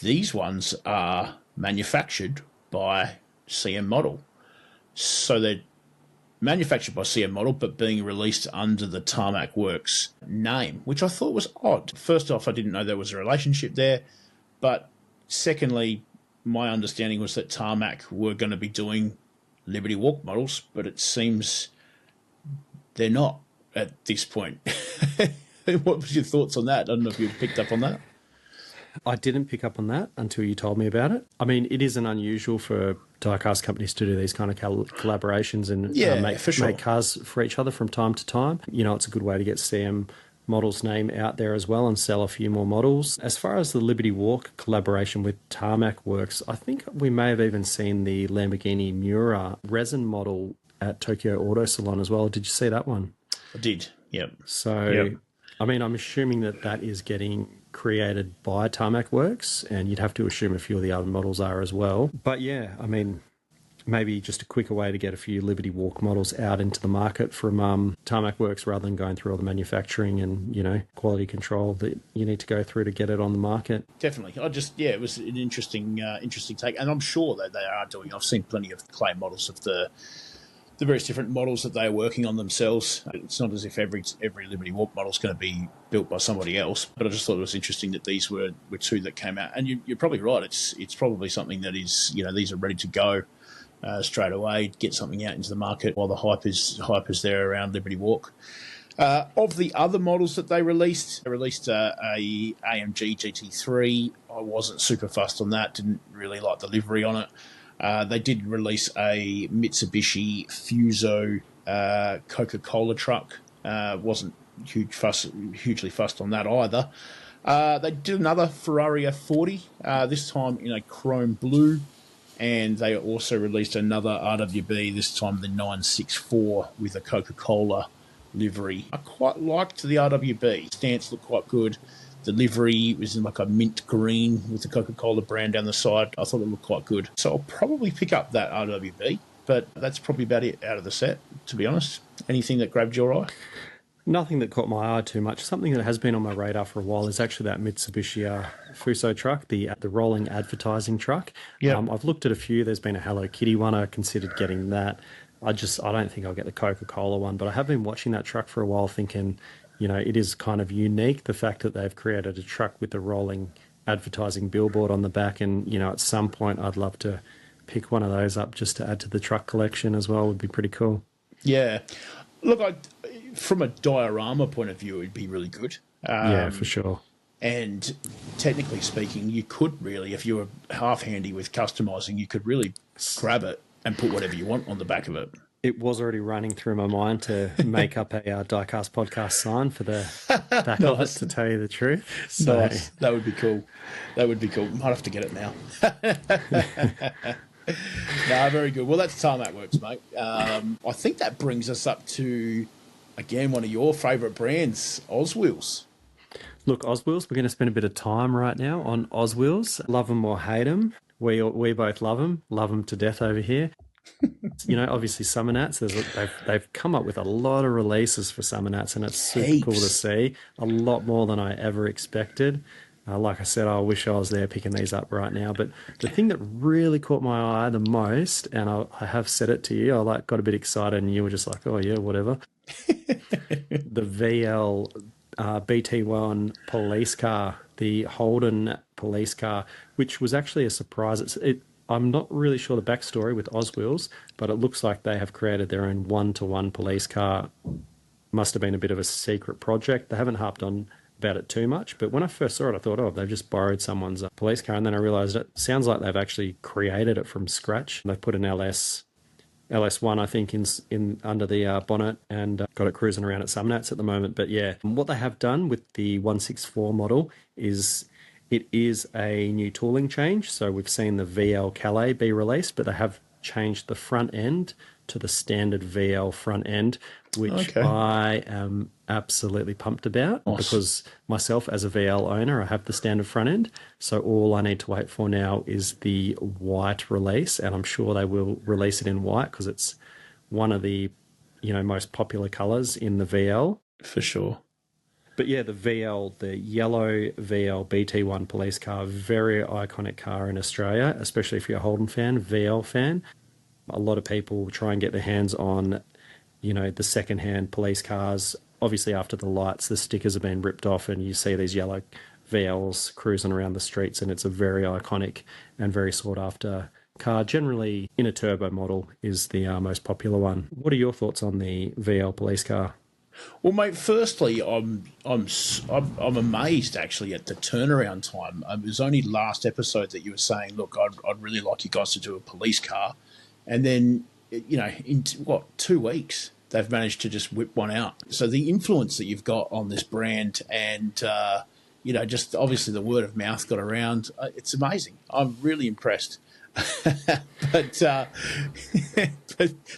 these ones are manufactured by CM Model. So they're manufactured by CM Model, but being released under the Tarmac Works name, which I thought was odd. First off, I didn't know there was a relationship there, but secondly, my understanding was that Tarmac were going to be doing Liberty Walk models, but it seems they're not at this point. What was your thoughts on that? I don't know if you picked up on that. I didn't pick up on that until you told me about it. I mean, it isn't unusual for diecast companies to do these kind of collaborations and make cars for each other from time to time. It's a good way to get CM Model's name out there as well and sell a few more models. As far as the Liberty Walk collaboration with Tarmac Works, I think we may have even seen the Lamborghini Miura resin model at Tokyo Auto Salon as well. Did you see that one? I did, yep. So, I mean, I'm assuming that is getting created by Tarmac Works, and you'd have to assume a few of the other models are as well. But yeah, I mean, maybe just a quicker way to get a few Liberty Walk models out into the market from Tarmac Works rather than going through all the manufacturing and, quality control that you need to go through to get it on the market. Definitely. It was an interesting take, and I'm sure that they are doing. I've seen plenty of clay models of the various different models that they are working on themselves. It's not as if every Liberty Walk model is going to be built by somebody else, but I just thought it was interesting that these were two that came out. And you're probably right. It's probably something that is, these are ready to go straight away, get something out into the market while the hype is there around Liberty Walk. Of the other models that they released, a AMG GT3. I wasn't super fussed on that, didn't really like the livery on it. They did release a Mitsubishi Fuso Coca-Cola truck. Wasn't hugely fussed on that either. They did another Ferrari F40, this time in a chrome blue, and they also released another RWB, this time the 964 with a Coca-Cola livery. I quite liked the RWB. Stance looked quite good. The livery was in like a mint green with the Coca-Cola brand down the side. I thought it looked quite good. So I'll probably pick up that RWB, but that's probably about it out of the set, to be honest. Anything that grabbed your eye? Nothing that caught my eye too much. Something that has been on my radar for a while is actually that Mitsubishi Fuso truck, the rolling advertising truck. Yeah. I've looked at a few. There's been a Hello Kitty one. I considered getting that. I don't think I'll get the Coca-Cola one, but I have been watching that truck for a while thinking, it is kind of unique, the fact that they've created a truck with a rolling advertising billboard on the back. And, at some point I'd love to pick one of those up just to add to the truck collection as well. Would be pretty cool. Yeah. Look, from a diorama point of view, it'd be really good. Yeah, for sure. And technically speaking, you could really, if you were half handy with customizing, you could really grab it and put whatever you want on the back of it. It was already running through my mind to make up a Diecast Podcast sign for the back of it, to tell you the truth. So. Nice. That would be cool. Might have to get it now. No, very good. Well, that's Tarmac Works, mate. I think that brings us up to, again, one of your favourite brands, Oswheels. Look, Oswheels, we're going to spend a bit of time right now on Oswheels. Love them or hate them. We both love them to death over here. Obviously Summernats, they've come up with a lot of releases for Summernats, and it's super cool to see. A lot more than I ever expected. Like I said, I wish I was there picking these up right now. But the thing that really caught my eye the most, and I have said it to you, I got a bit excited, and you were just like, oh yeah, whatever. The VL BT1 police car, the Holden police car, which was actually a surprise. I'm not really sure the backstory with Oswheels, but it looks like they have created their own one-to-one police car. Must have been a bit of a secret project. They haven't harped on about it too much, but when I first saw it, I thought, oh, they've just borrowed someone's police car, and then I realised it sounds like they've actually created it from scratch. They've put an LS1, I think, in under the bonnet, and got it cruising around at Summernats at the moment. But yeah, what they have done with the 164 model is it is a new tooling change. So we've seen the VL Calais be released, but they have changed the front end to the standard VL front end, which I am absolutely pumped about because myself as a VL owner, I have the standard front end. So all I need to wait for now is the white release, and I'm sure they will release it in white because it's one of the most popular colours in the VL. For sure. But yeah, the yellow VL BT1 police car, very iconic car in Australia, especially if you're a Holden fan, VL fan. A lot of people try and get their hands on, the second-hand police cars. Obviously, after the lights, the stickers have been ripped off and you see these yellow VLs cruising around the streets, and it's a very iconic and very sought-after car. Generally, in a turbo model is the most popular one. What are your thoughts on the VL police car? Well, mate, firstly, I'm amazed actually at the turnaround time. It was only last episode that you were saying, look, I'd really like you guys to do a police car. And then, in 2 weeks, they've managed to just whip one out. So the influence that you've got on this brand and, just obviously the word of mouth got around, it's amazing. I'm really impressed. but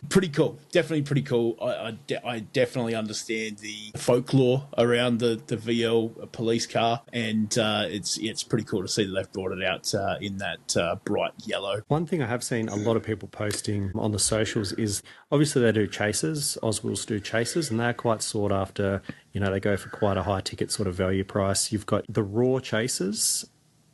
pretty cool. Definitely pretty cool. I definitely understand the folklore around the VL police car, and it's pretty cool to see that they've brought it out in that bright yellow. One thing I have seen a lot of people posting on the socials is obviously they do chases. Oswheels do chases, and they're quite sought after. They go for quite a high ticket sort of value price. You've got the raw chases,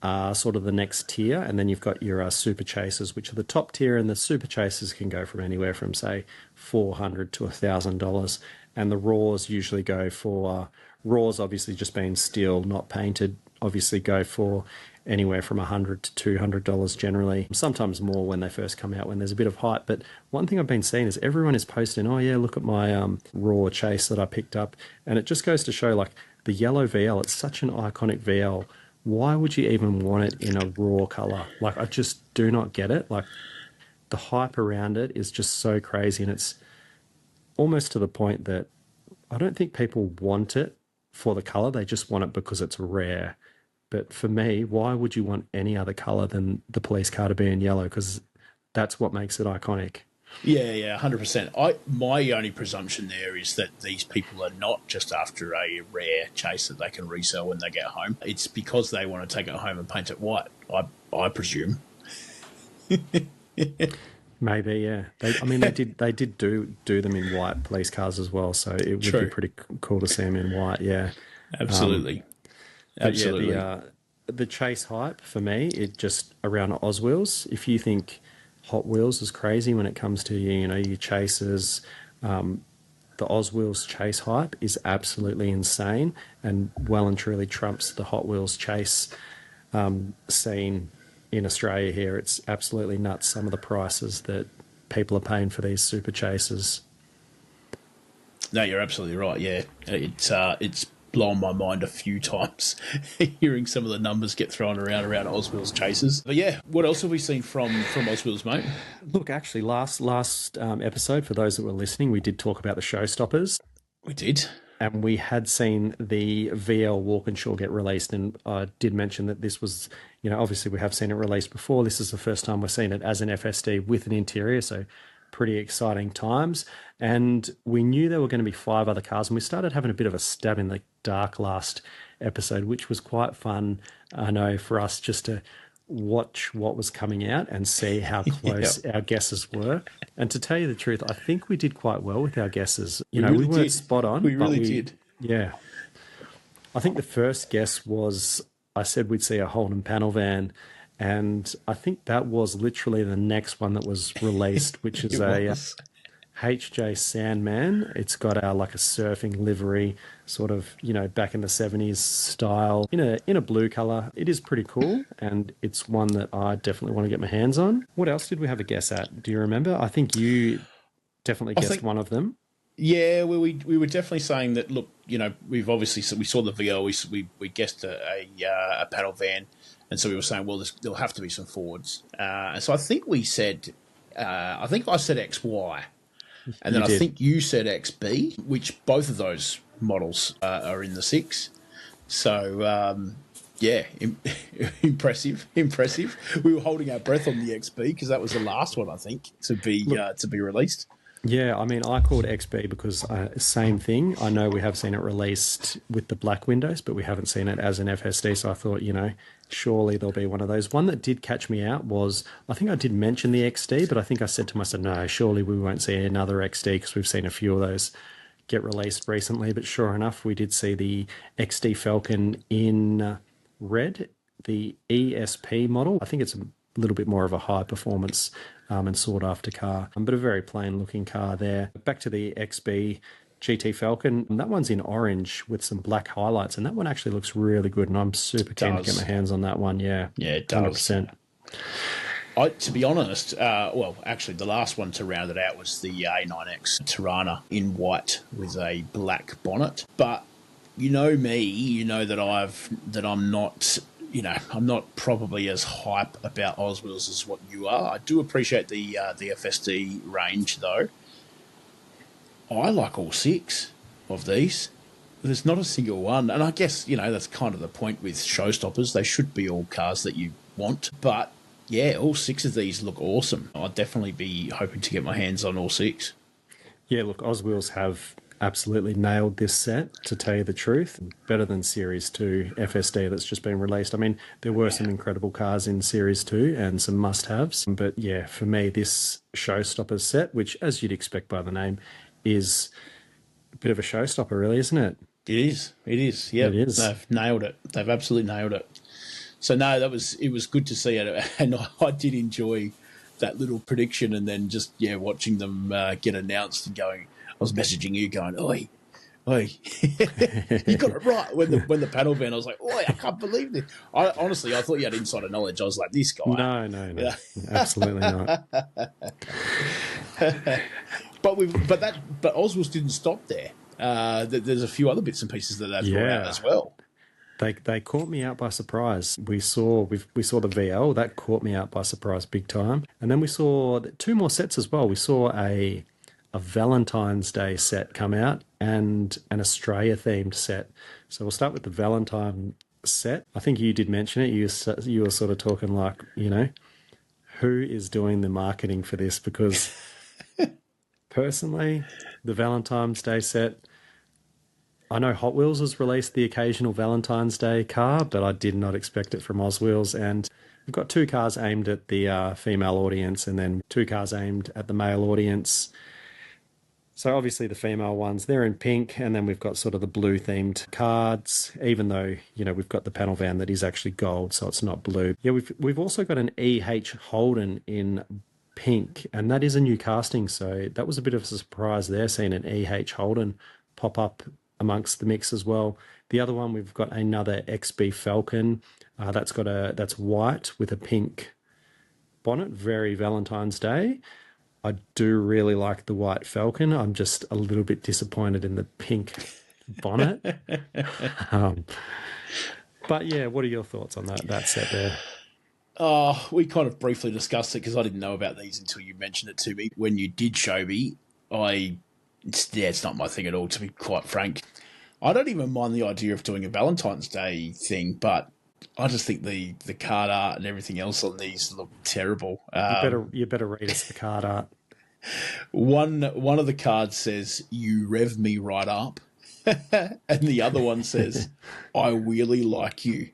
sort of the next tier, and then you've got your super chasers, which are the top tier, and the super chasers can go from anywhere from say $400 to $1,000, and the raws usually go for raws, obviously just being steel, not painted, obviously go for anywhere from $100 to $200 generally, sometimes more when they first come out, when there's a bit of hype. But one thing I've been seeing is everyone is posting, oh yeah, look at my raw chase that I picked up, and it just goes to show, like, the yellow VL, it's such an iconic VL. Why would you even want it in a raw colour? Like, I just do not get it. Like, the hype around it is just so crazy, and it's almost to the point that I don't think people want it for the colour. They just want it because it's rare. But for me, why would you want any other colour than the police car to be in yellow? Because that's what makes it iconic. Yeah, 100%. My only presumption there is that these people are not just after a rare chase that they can resell when they get home. It's because they want to take it home and paint it white, I presume. Maybe, yeah. They did do them in white police cars as well, so it would be pretty cool to see them in white, yeah. Absolutely. Absolutely. Yeah, the chase hype for me, it just around Oswheels. If you think Hot Wheels is crazy when it comes to your chasers, the Oswheels chase hype is absolutely insane, and well and truly trumps the Hot Wheels chase scene in Australia here. It's absolutely nuts, some of the prices that people are paying for these super chasers. No, you're absolutely right. Yeah, it's blown my mind a few times hearing some of the numbers get thrown around Oswheels chases. But yeah, what else have we seen from Oswheels, mate? Look, actually, last episode, for those that were listening, we did talk about the showstoppers. We did. And we had seen the VL Walkinshaw get released, and I did mention that this was, obviously we have seen it released before. This is the first time we're seeing it as an FSD with an interior, so pretty exciting times. And we knew there were going to be 5 other cars, and we started having a bit of a stab in the dark last episode, which was quite fun, I know, for us just to watch what was coming out and see how close our guesses were. And to tell you the truth, I think we did quite well with our guesses. We weren't spot on. We really did. Yeah. I think the first guess was, I said we'd see a Holden panel van, and I think that was literally the next one that was released, which is a HJ Sandman. It's got like a surfing livery, sort of, back in the 70s style, in a blue color. It is pretty cool, and it's one that I definitely want to get my hands on. What else did we have a guess at? Do you remember? I think you definitely guessed one of them. Yeah, we were definitely saying that. Look, we saw the VL, we guessed a panel van, and so we were saying, well, there'll have to be some Fords, and so I think we said, I think I said XY, and then I think you said XB, which both of those models are in the 6. So yeah, impressive. We were holding our breath on the XB because that was the last one, I think, to be released. Yeah, I mean, I called XB because same thing. I know we have seen it released with the black windows, but we haven't seen it as an FSD. So I thought, surely there'll be one of those. One that did catch me out was, I think I did mention the XD, but I think I said to myself, no, surely we won't see another XD because we've seen a few of those get released recently. But sure enough, we did see the XD Falcon in red, the ESP model. I think it's a little bit more of a high performance and sought after car, but a very plain looking car there. Back to the XB GT Falcon. That one's in orange with some black highlights, and that one actually looks really good, and I'm super keen to get my hands on that one. Yeah, it does. 100%. To be honest, actually the last one to round it out was the A9X Tirana in white with a black bonnet. But you know me, you know that I'm not... I'm not probably as hype about Oswills as what you are. I do appreciate the FSD range, though. I like all 6 of these. There's not a single one. And I guess, that's kind of the point with showstoppers. They should be all cars that you want. But, yeah, all 6 of these look awesome. I'd definitely be hoping to get my hands on all 6. Yeah, look, Oswills have absolutely nailed this set, to tell you the truth. Better than Series 2 FSD that's just been released. I mean, there were some incredible cars in Series 2 and some must-haves. But yeah, for me, this Showstoppers set, which, as you'd expect by the name, is a bit of a showstopper, really, isn't it? It is. Yeah, it is. They've nailed it. They've absolutely nailed it. So, no, it was good to see it. And I did enjoy that little prediction, and then just, watching them get announced and going... I was messaging you going, oi, you got it right. When the panel van, I was like, oi, I can't believe this. I thought you had insider knowledge. I was like, this guy. No, absolutely not. But Oswald's didn't stop there. There's a few other bits and pieces that they've brought out as well. They caught me out by surprise. We saw the VL that caught me out by surprise big time, and then we saw 2 more sets as well. We saw a Valentine's Day set come out and an Australia-themed set. So we'll start with the Valentine set. I think you did mention it. You were sort of talking like, who is doing the marketing for this? Because personally, the Valentine's Day set, I know Hot Wheels has released the occasional Valentine's Day car, but I did not expect it from Oswheels. And we've got 2 cars aimed at the female audience and then 2 cars aimed at the male audience. So obviously the female ones, they're in pink, and then we've got sort of the blue-themed cards, even though, we've got the panel van that is actually gold, so it's not blue. Yeah, we've also got an EH Holden in pink, and that is a new casting, so that was a bit of a surprise there, seeing an EH Holden pop up amongst the mix as well. The other one, we've got another XB Falcon. That's white with a pink bonnet, very Valentine's Day. I do really like the white Falcon. I'm just a little bit disappointed in the pink bonnet. But yeah, what are your thoughts on that set there? We kind of briefly discussed it because I didn't know about these until you mentioned it to me. When you did show me, it's not my thing at all, to be quite frank. I don't even mind the idea of doing a Valentine's Day thing, but I just think the card art and everything else on these look terrible. You better read us the card art. One of the cards says, "You rev me right up," and the other one says, "I really like you."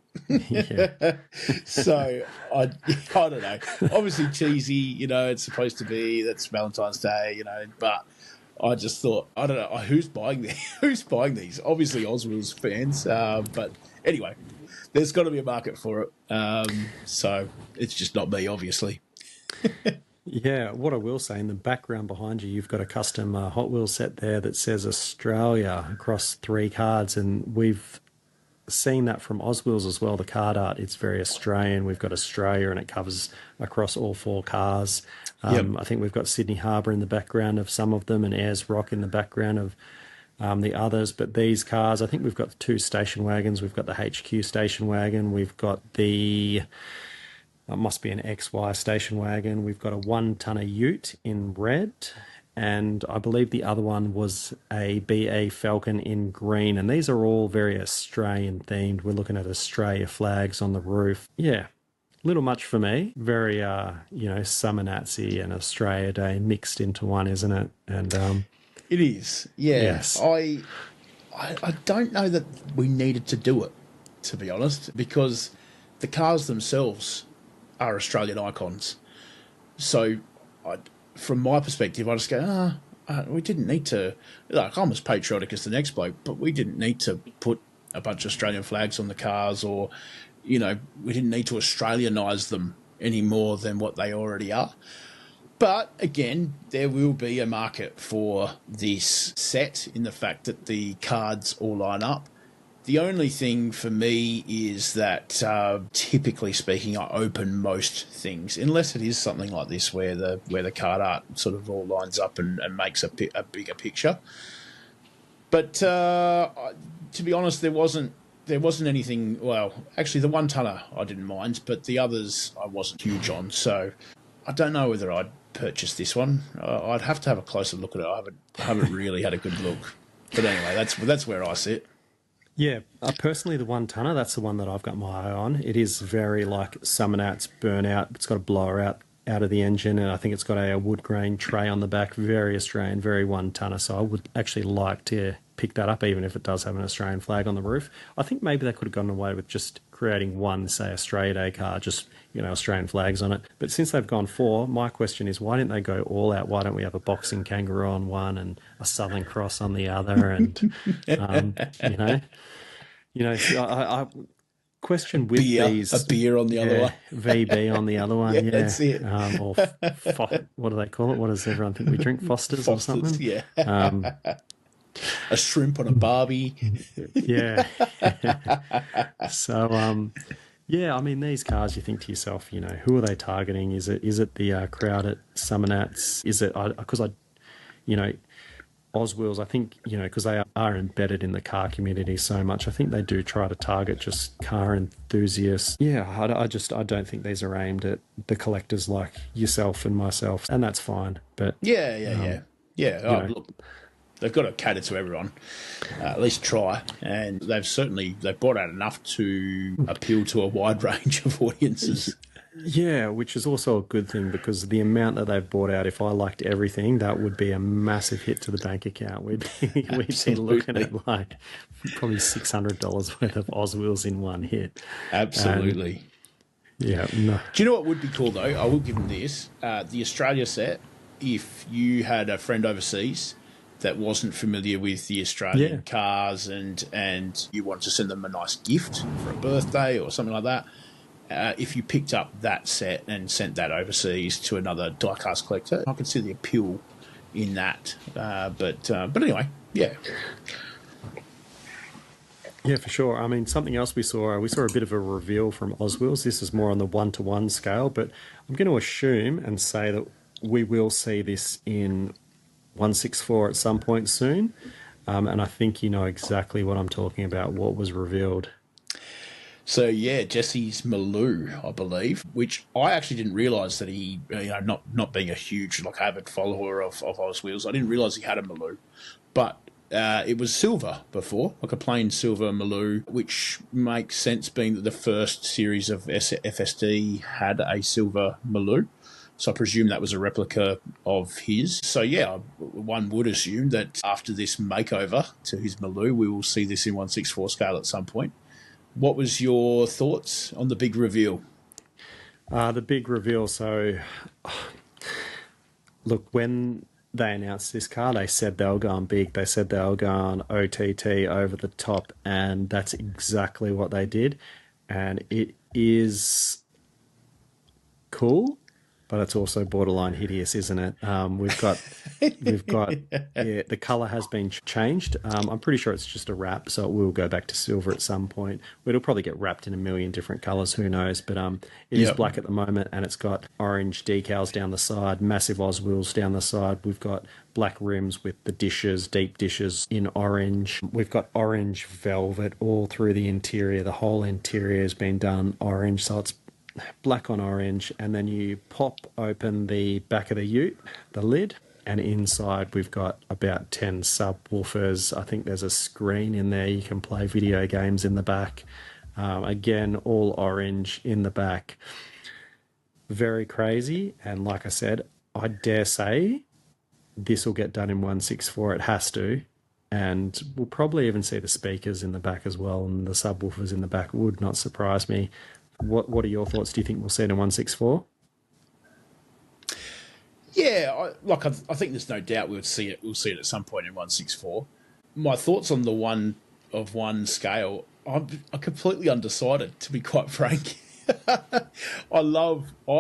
So I don't know. Obviously cheesy, it's supposed to be, that's Valentine's Day, but I just thought, I don't know, who's buying these? Who's buying these? Obviously Oswald's fans, but anyway. There's got to be a market for it. So it's just not me, obviously. Yeah, what I will say, in the background behind you, you've got a custom Hot Wheels set there that says Australia across 3 cards, and we've seen that from Oswheels as well. The card art, it's very Australian. We've got Australia, and it covers across all 4 cars. Yep. I think we've got Sydney Harbour in the background of some of them, and Ayers Rock in the background of the others. But these cars, I think we've got 2 station wagons. We've got the HQ station wagon. We've got the... It must be an XY station wagon. We've got a 1-tonner ute in red, and I believe the other one was a BA Falcon in green. And these are all very Australian themed. We're looking at Australia flags on the roof. Yeah, little much for me. Very, Summernats-y and Australia Day mixed into one, isn't it? And it is. Yeah. Yes. I don't know that we needed to do it, to be honest, because the cars themselves are Australian icons. So, from my perspective, I just go, we didn't need to. Like, I'm as patriotic as the next bloke, but we didn't need to put a bunch of Australian flags on the cars, or, we didn't need to Australianise them any more than what they already are. But again, there will be a market for this set in the fact that the cards all line up. The only thing for me is that, typically speaking, I open most things, unless it is something like this where the card art sort of all lines up and makes a bigger picture. But to be honest, there wasn't anything. Well, actually, the 1-tonner I didn't mind, but the others I wasn't huge on. So I don't know whether I'd purchase this one. I'd have to have a closer look at it. I haven't really had a good look. But anyway, that's where I sit. yeah, personally, the 1-tonner, that's the one that I've got my eye on. It is very like Summernats burnout. It's got a blower out of the engine, and I think it's got a wood grain tray on the back. Very Australian, very 1-tonner. So I would actually like to pick that up, even if it does have an Australian flag on the roof. I think maybe they could have gotten away with just creating one, say, Australia Day car, just, Australian flags on it. But since they've gone 4, my question is, why didn't they go all out? Why don't we have a boxing kangaroo on one and a Southern Cross on the other? And, I question with these... A beer on the other one. VB on the other one, yeah. That's it. Or what do they call it? What does everyone think we drink? Fosters or something? Yeah. A shrimp on a Barbie. Yeah. So, these cars, you think to yourself, who are they targeting? Is it the crowd at Summernats? Is it, because Oswheels, I think, because they are embedded in the car community so much, I think they do try to target just car enthusiasts. Yeah, I don't think these are aimed at the collectors like yourself and myself, and that's fine. But yeah. Look, they've got to cater to everyone, at least try, and they've brought out enough to appeal to a wide range of audiences. Yeah, which is also a good thing, because the amount that they've bought out, if I liked everything, that would be a massive hit to the bank account. We'd be looking at like probably $600 worth of Oswheels in one hit. Absolutely. Yeah. No. Do you know what would be cool, though? I will give them this. The Australia set, if you had a friend overseas that wasn't familiar with the Australian cars and you want to send them a nice gift for a birthday or something like that, if you picked up that set and sent that overseas to another diecast collector, I could see the appeal in that. But anyway, yeah. Yeah, for sure. I mean, something else we saw a bit of a reveal from Oswheels. This is more on the 1-to-1 scale, but I'm going to assume and say that we will see this in 164 at some point soon. And I think you know exactly what I'm talking about, what was revealed. So, yeah, Jesse's Maloo, I believe, which I actually didn't realise that he, not being a huge, avid follower of Oswheels, I didn't realise he had a Maloo. But it was silver before, like a plain silver Maloo, which makes sense being that the first series of FSD had a silver Maloo. So I presume that was a replica of his. So, yeah, one would assume that after this makeover to his Maloo, we will see this in 164 scale at some point. What was your thoughts on the big reveal? The big reveal. So, look, when they announced this car, they said they were going big. They said they were going OTT, over the top, and that's exactly what they did. And it is cool. but it's also borderline hideous, isn't it? We've got yeah, the color has been changed. I'm pretty sure it's just a wrap, so it will go back to silver at some point. It'll probably get wrapped in a million different colors, who knows? But it is black at the moment, and it's got orange decals down the side, massive Oz wheels down the side. We've got black rims with the dishes, deep dishes in orange. We've got orange velvet all through the interior. The whole interior has been done orange, so it's black on orange. And then you pop open the back of the ute, the lid, and inside we've got about 10 subwoofers. I think there's a screen in there. You can play video games in the back. Again, all orange in the back. Very crazy. And like I said, I dare say this will get done in 164. It has to. And we'll probably even see the speakers in the back as well, and the subwoofers in the back. It would not surprise me. What are your thoughts? Do you think we'll see it in 164? Yeah, I think there's no doubt we'll see it. We'll see it at some point in 164. My thoughts on the 1:1 scale, I'm completely undecided, to be quite frank. I love a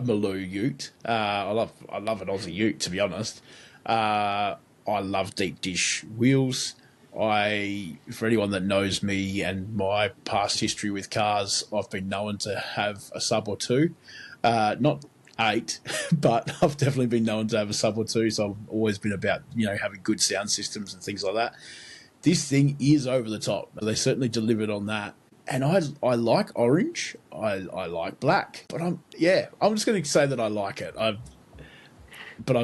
Maloo ute. I love an Aussie ute, to be honest. I love deep dish wheels. For anyone that knows me and my past history with cars, I've been known to have a sub or two. Not 8, but I've definitely been known to have a sub or 2, so I've always been about, having good sound systems and things like that. This thing is over the top. They certainly delivered on that. And I like orange. I like black. But I'm just going to say that I like it. I don't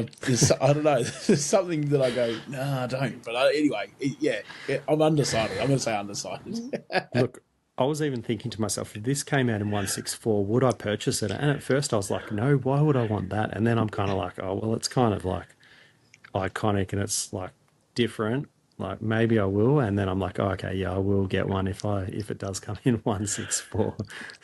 know. There's something that I go, no, I don't. But anyway, I'm undecided. I'm going to say undecided. Look, I was even thinking to myself, if this came out in 164, would I purchase it? And at first I was like, no, why would I want that? And then I'm kind of like, oh, well, it's kind of like iconic and it's like different. Like maybe I will. And then I'm like, oh, okay, yeah, I will get one if it does come in 164.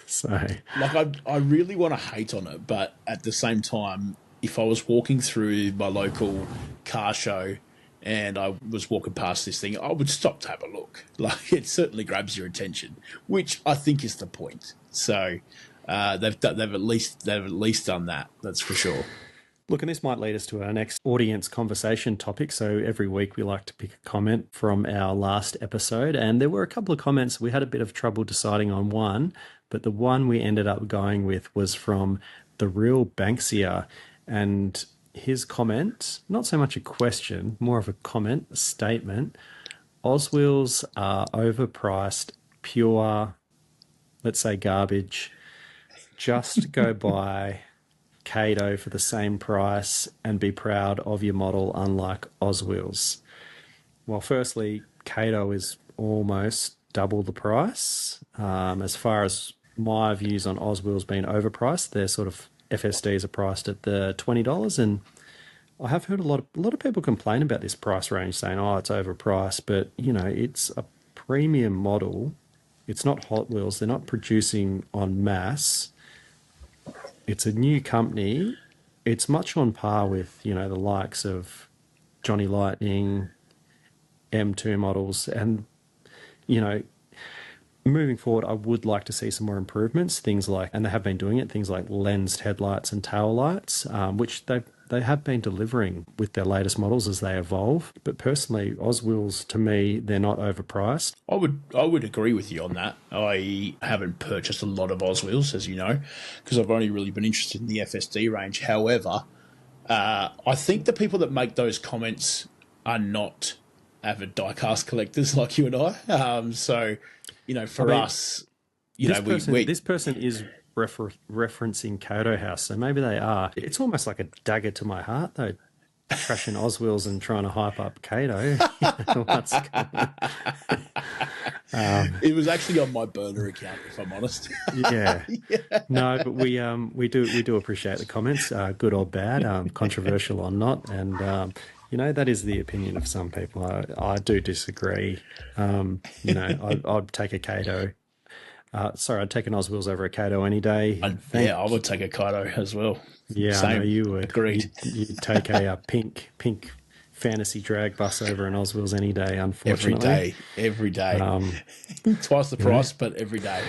So like I really want to hate on it, but at the same time, if I was walking through my local car show and I was walking past this thing, I would stop to have a look. Like it certainly grabs your attention, which I think is the point. So they've at least done that. That's for sure. Look, and this might lead us to our next audience conversation topic. So every week we like to pick a comment from our last episode, and there were a couple of comments. We had a bit of trouble deciding on one, but the one we ended up going with was from The Real Banksia. And his comment, not so much a question, more of a comment, a statement. Oswheels are overpriced, pure, let's say garbage. Just go buy Kato for the same price and be proud of your model, unlike Oswheels. Well, firstly, Kato is almost double the price. As far as my views on Oswheels being overpriced, they're sort of FSDs are priced at the $20, and I have heard a lot of people complain about this price range, saying, "Oh, it's overpriced." But it's a premium model. It's not Hot Wheels. They're not producing en masse. It's a new company. It's much on par with the likes of Johnny Lightning, M2 models, and moving forward, I would like to see some more improvements, things like, and they have been doing it, things like lensed headlights and tail lights, which they have been delivering with their latest models as they evolve. But personally, Oswheels, to me, they're not overpriced. I would agree with you on that. I haven't purchased a lot of Oswheels, as you know, because I've only really been interested in the FSD range. However, I think the people that make those comments are not avid diecast collectors like you and I. So, for us, this person is referencing Kato House, so maybe they are. It's almost like a dagger to my heart, though, trashing Oswheels and trying to hype up Kato. What's going on? It was actually on my burner account, if I'm honest. Yeah. No, but we do appreciate the comments, good or bad, controversial or not, and that is the opinion of some people. I do disagree. I'd take a Kato. I'd take an Oswheels over a Kato any day. I would take a Kato as well. Yeah, same. I know you would. Agreed. You'd take a pink fantasy drag bus over an Oswheels any day, unfortunately. Every day. Twice the price, but every day.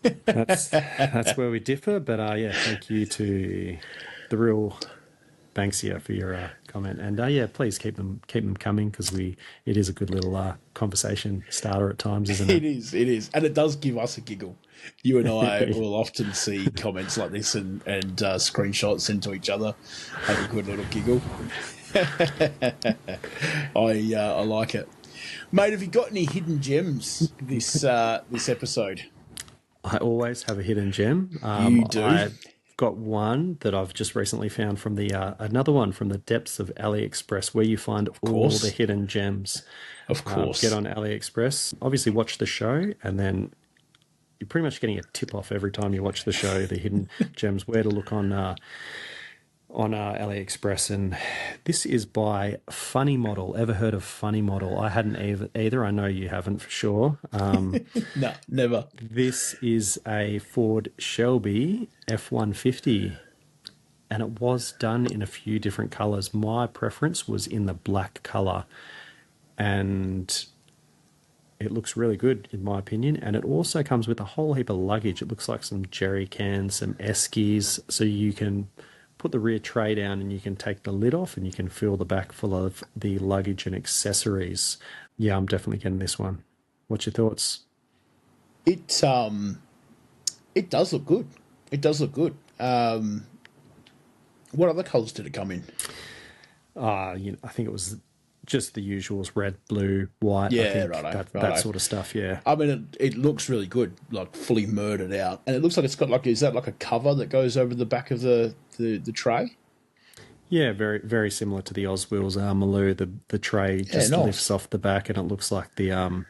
That's where we differ. But yeah, thank you to the real Banksia for your comment. And yeah, please keep them coming, because it is a good little conversation starter at times, isn't it? It is, and it does give us a giggle. You and I will often see comments like this and screenshots sent to each other, have a good little giggle. I like it, mate. Have you got any hidden gems this episode? I always have a hidden gem. You do. I've got one that I've just recently found from another one from the depths of AliExpress, where you find all the hidden gems. Of course. Get on AliExpress. Obviously, watch the show, and then you're pretty much getting a tip off every time you watch the show. The hidden gems, where to look on AliExpress. And this is by Funny Model. Ever heard of Funny Model? I hadn't either. I know you haven't, for sure. No, never. This is a Ford Shelby F-150, and it was done in a few different colours. My preference was in the black colour, and it looks really good, in my opinion. And it also comes with a whole heap of luggage. It looks like some jerry cans, some eskies, so you can put the rear tray down and you can take the lid off and you can fill the back full of the luggage and accessories. Yeah, I'm definitely getting this one. What's your thoughts? It does look good. It does look good. What other colours did it come in? I think it was just the usuals: red, blue, white. Yeah, that sort of stuff. Yeah. I mean, it looks really good, like fully murdered out, and it looks like it's got is that like a cover that goes over the back of the tray? Yeah, very very similar to the Oswheels Maloo. The tray just lifts off the back, and it looks like the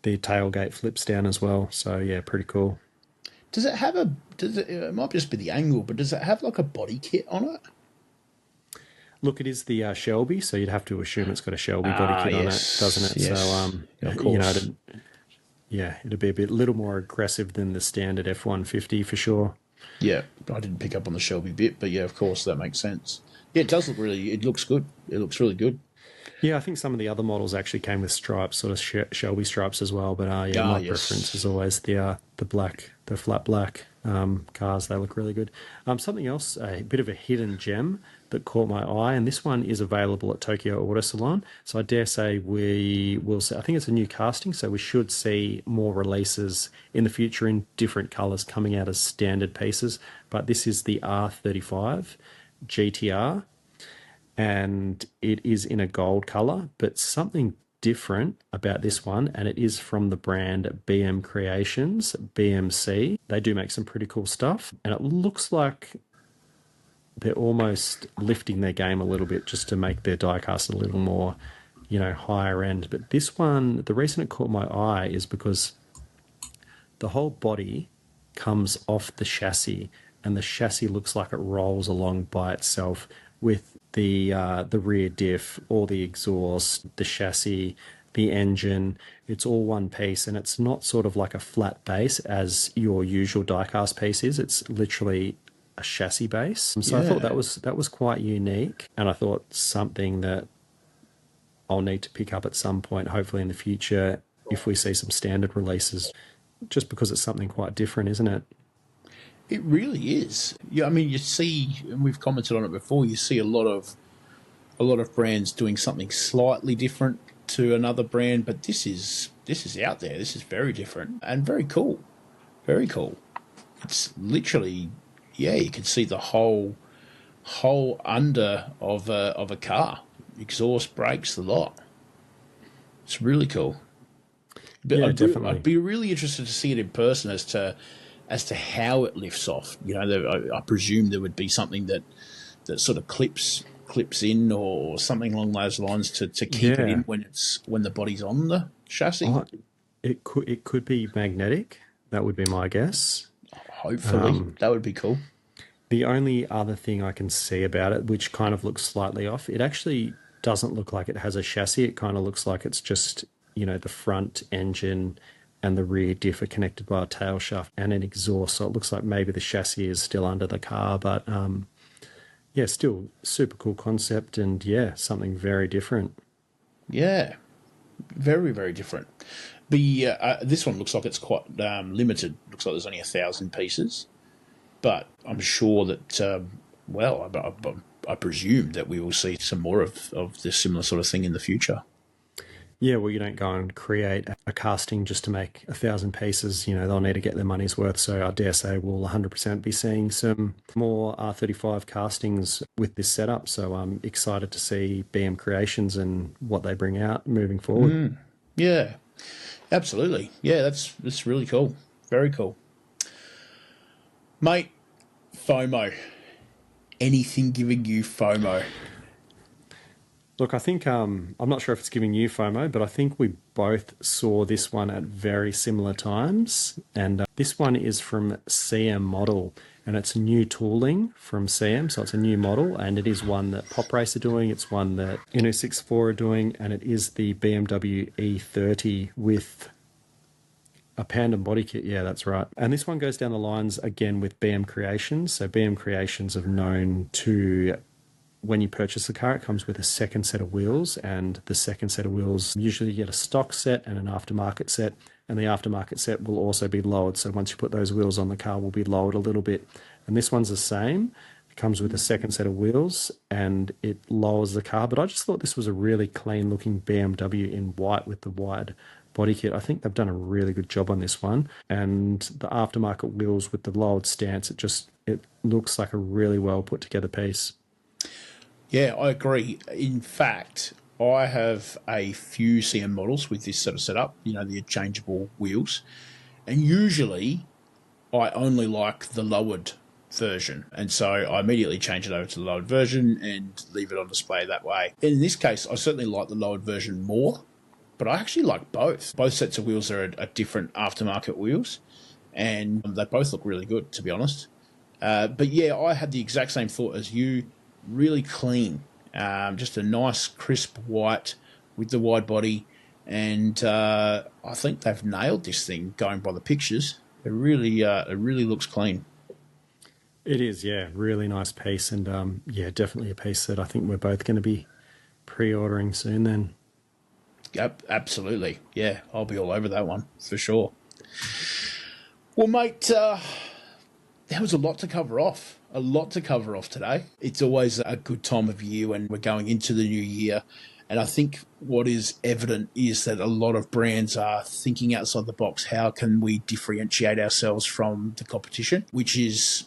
tailgate flips down as well. So yeah, pretty cool. Does it have it might just be the angle, but does it have like a body kit on it? Look, it is the Shelby, so you'd have to assume it's got a Shelby body kit on it, doesn't it? Yes. So, of course. It'd be a little more aggressive than the standard F-150 for sure. Yeah, I didn't pick up on the Shelby bit, but yeah, of course, that makes sense. Yeah, it looks good. It looks really good. Yeah, I think some of the other models actually came with stripes, sort of Shelby stripes as well. But my preference is always the black, the flat black cars. They look really good. Something else, a bit of a hidden gem that caught my eye, and this one is available at Tokyo Auto Salon. So I dare say we will see. I think it's a new casting, so we should see more releases in the future in different colours coming out as standard pieces. But this is the R35 GTR, and it is in a gold colour, but something different about this one, and it is from the brand BM Creations, BMC. They do make some pretty cool stuff, and it looks like they're almost lifting their game a little bit just to make their diecast a little more, higher end. But this one, the reason it caught my eye is because the whole body comes off the chassis, and the chassis looks like it rolls along by itself with the rear diff, all the exhaust, the chassis, the engine. It's all one piece, and it's not sort of like a flat base as your usual diecast piece is. It's literally a chassis base. So I thought that was quite unique, and I thought something that I'll need to pick up at some point, hopefully in the future, if we see some standard releases, just because it's something quite different, isn't it? It really is. Yeah, I mean, you see, and we've commented on it before, you see a lot of brands doing something slightly different to another brand, but this is out there. This is very different and very cool. Very cool. It's literally, you can see the whole under of a car, exhaust, brakes, the lot. It's really cool. But yeah, definitely. I'd be really interested to see it in person as to how it lifts off. I presume there would be something that sort of clips in or something along those lines to keep it in when the body's on the chassis. Oh, it could be magnetic. That would be my guess. Hopefully, that would be cool. The only other thing I can see about it, which kind of looks slightly off, it actually doesn't look like it has a chassis. It kind of looks like it's just, the front engine and the rear diff are connected by a tail shaft and an exhaust. So it looks like maybe the chassis is still under the car, but still super cool concept, and something very different. Yeah, very, very different. This one looks like it's quite limited. Looks like there's only 1,000 pieces, but I'm sure that I presume that we will see some more of this similar sort of thing in the future. Yeah, well, you don't go and create a casting just to make 1,000 pieces. They'll need to get their money's worth. So I dare say we'll 100% be seeing some more R35 castings with this setup. So I'm excited to see BM Creations and what they bring out moving forward. Yeah, absolutely. Yeah, that's really cool. Very cool. Mate, FOMO. Anything giving you FOMO? Look, I think I'm not sure if it's giving you FOMO, but I think we both saw this one at very similar times. And this one is from CM Model, and it's new tooling from CM. So it's a new model, and it is one that Pop Race are doing. It's one that Inno64 are doing, and it is the BMW E30 with a Panda body kit. Yeah, that's right. And this one goes down the lines again with BM Creations. So BM Creations have known to, when you purchase the car, it comes with a second set of wheels, and the second set of wheels, usually you get a stock set and an aftermarket set, and the aftermarket set will also be lowered. So once you put those wheels on, the car will be lowered a little bit. And this one's the same. It comes with a second set of wheels and it lowers the car. But I just thought this was a really clean looking BMW in white with the wide body kit. I think they've done a really good job on this one. And the aftermarket wheels with the lowered stance, it looks like a really well put together piece. Yeah, I agree. In fact, I have a few CM models with this sort of setup, the interchangeable wheels. And usually I only like the lowered version. And so I immediately change it over to the lowered version and leave it on display that way. In this case, I certainly like the lowered version more, but I actually like both. Both sets of wheels are different aftermarket wheels, and they both look really good, to be honest. But yeah, I had the exact same thought as you. Really clean, just a nice crisp white with the wide body, and I think they've nailed this thing. Going by the pictures, it really looks clean. It is, yeah, really nice piece, and yeah, definitely a piece that I think we're both going to be pre-ordering soon. Then, yep, absolutely, yeah, I'll be all over that one for sure. Well, mate, there was a lot to cover off. A lot to cover off today. It's always a good time of year when we're going into the new year. And I think what is evident is that a lot of brands are thinking outside the box. How can we differentiate ourselves from the competition? Which is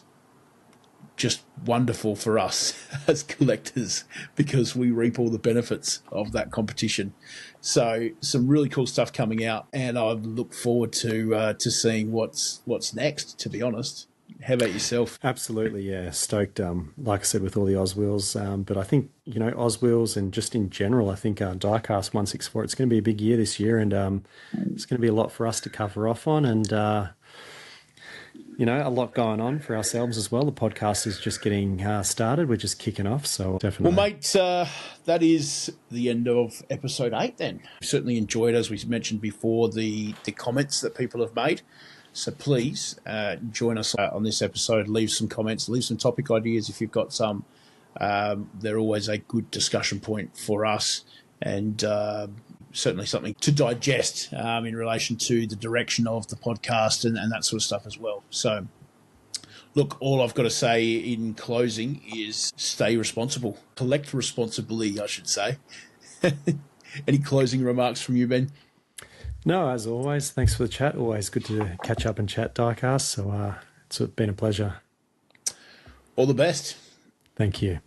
just wonderful for us as collectors because we reap all the benefits of that competition. So some really cool stuff coming out, and I look forward to seeing what's next, to be honest. How about yourself? Absolutely, yeah. Stoked, like I said, with all the Oz wheels. But I think, Oz wheels and just in general, I think Diecast 164, it's going to be a big year this year, and it's going to be a lot for us to cover off on, and, a lot going on for ourselves as well. The podcast is just getting started. We're just kicking off, so definitely. Well, mate, that is the end of episode 8 then. We certainly enjoyed, as we mentioned before, the comments that people have made. So please join us on this episode. Leave some comments, leave some topic ideas if you've got some. They're always a good discussion point for us, and certainly something to digest in relation to the direction of the podcast and that sort of stuff as well. So, look, all I've got to say in closing is stay responsible. Collect responsibly, I should say. Any closing remarks from you, Ben? No, as always, thanks for the chat. Always good to catch up and chat, Diecast. So it's been a pleasure. All the best. Thank you.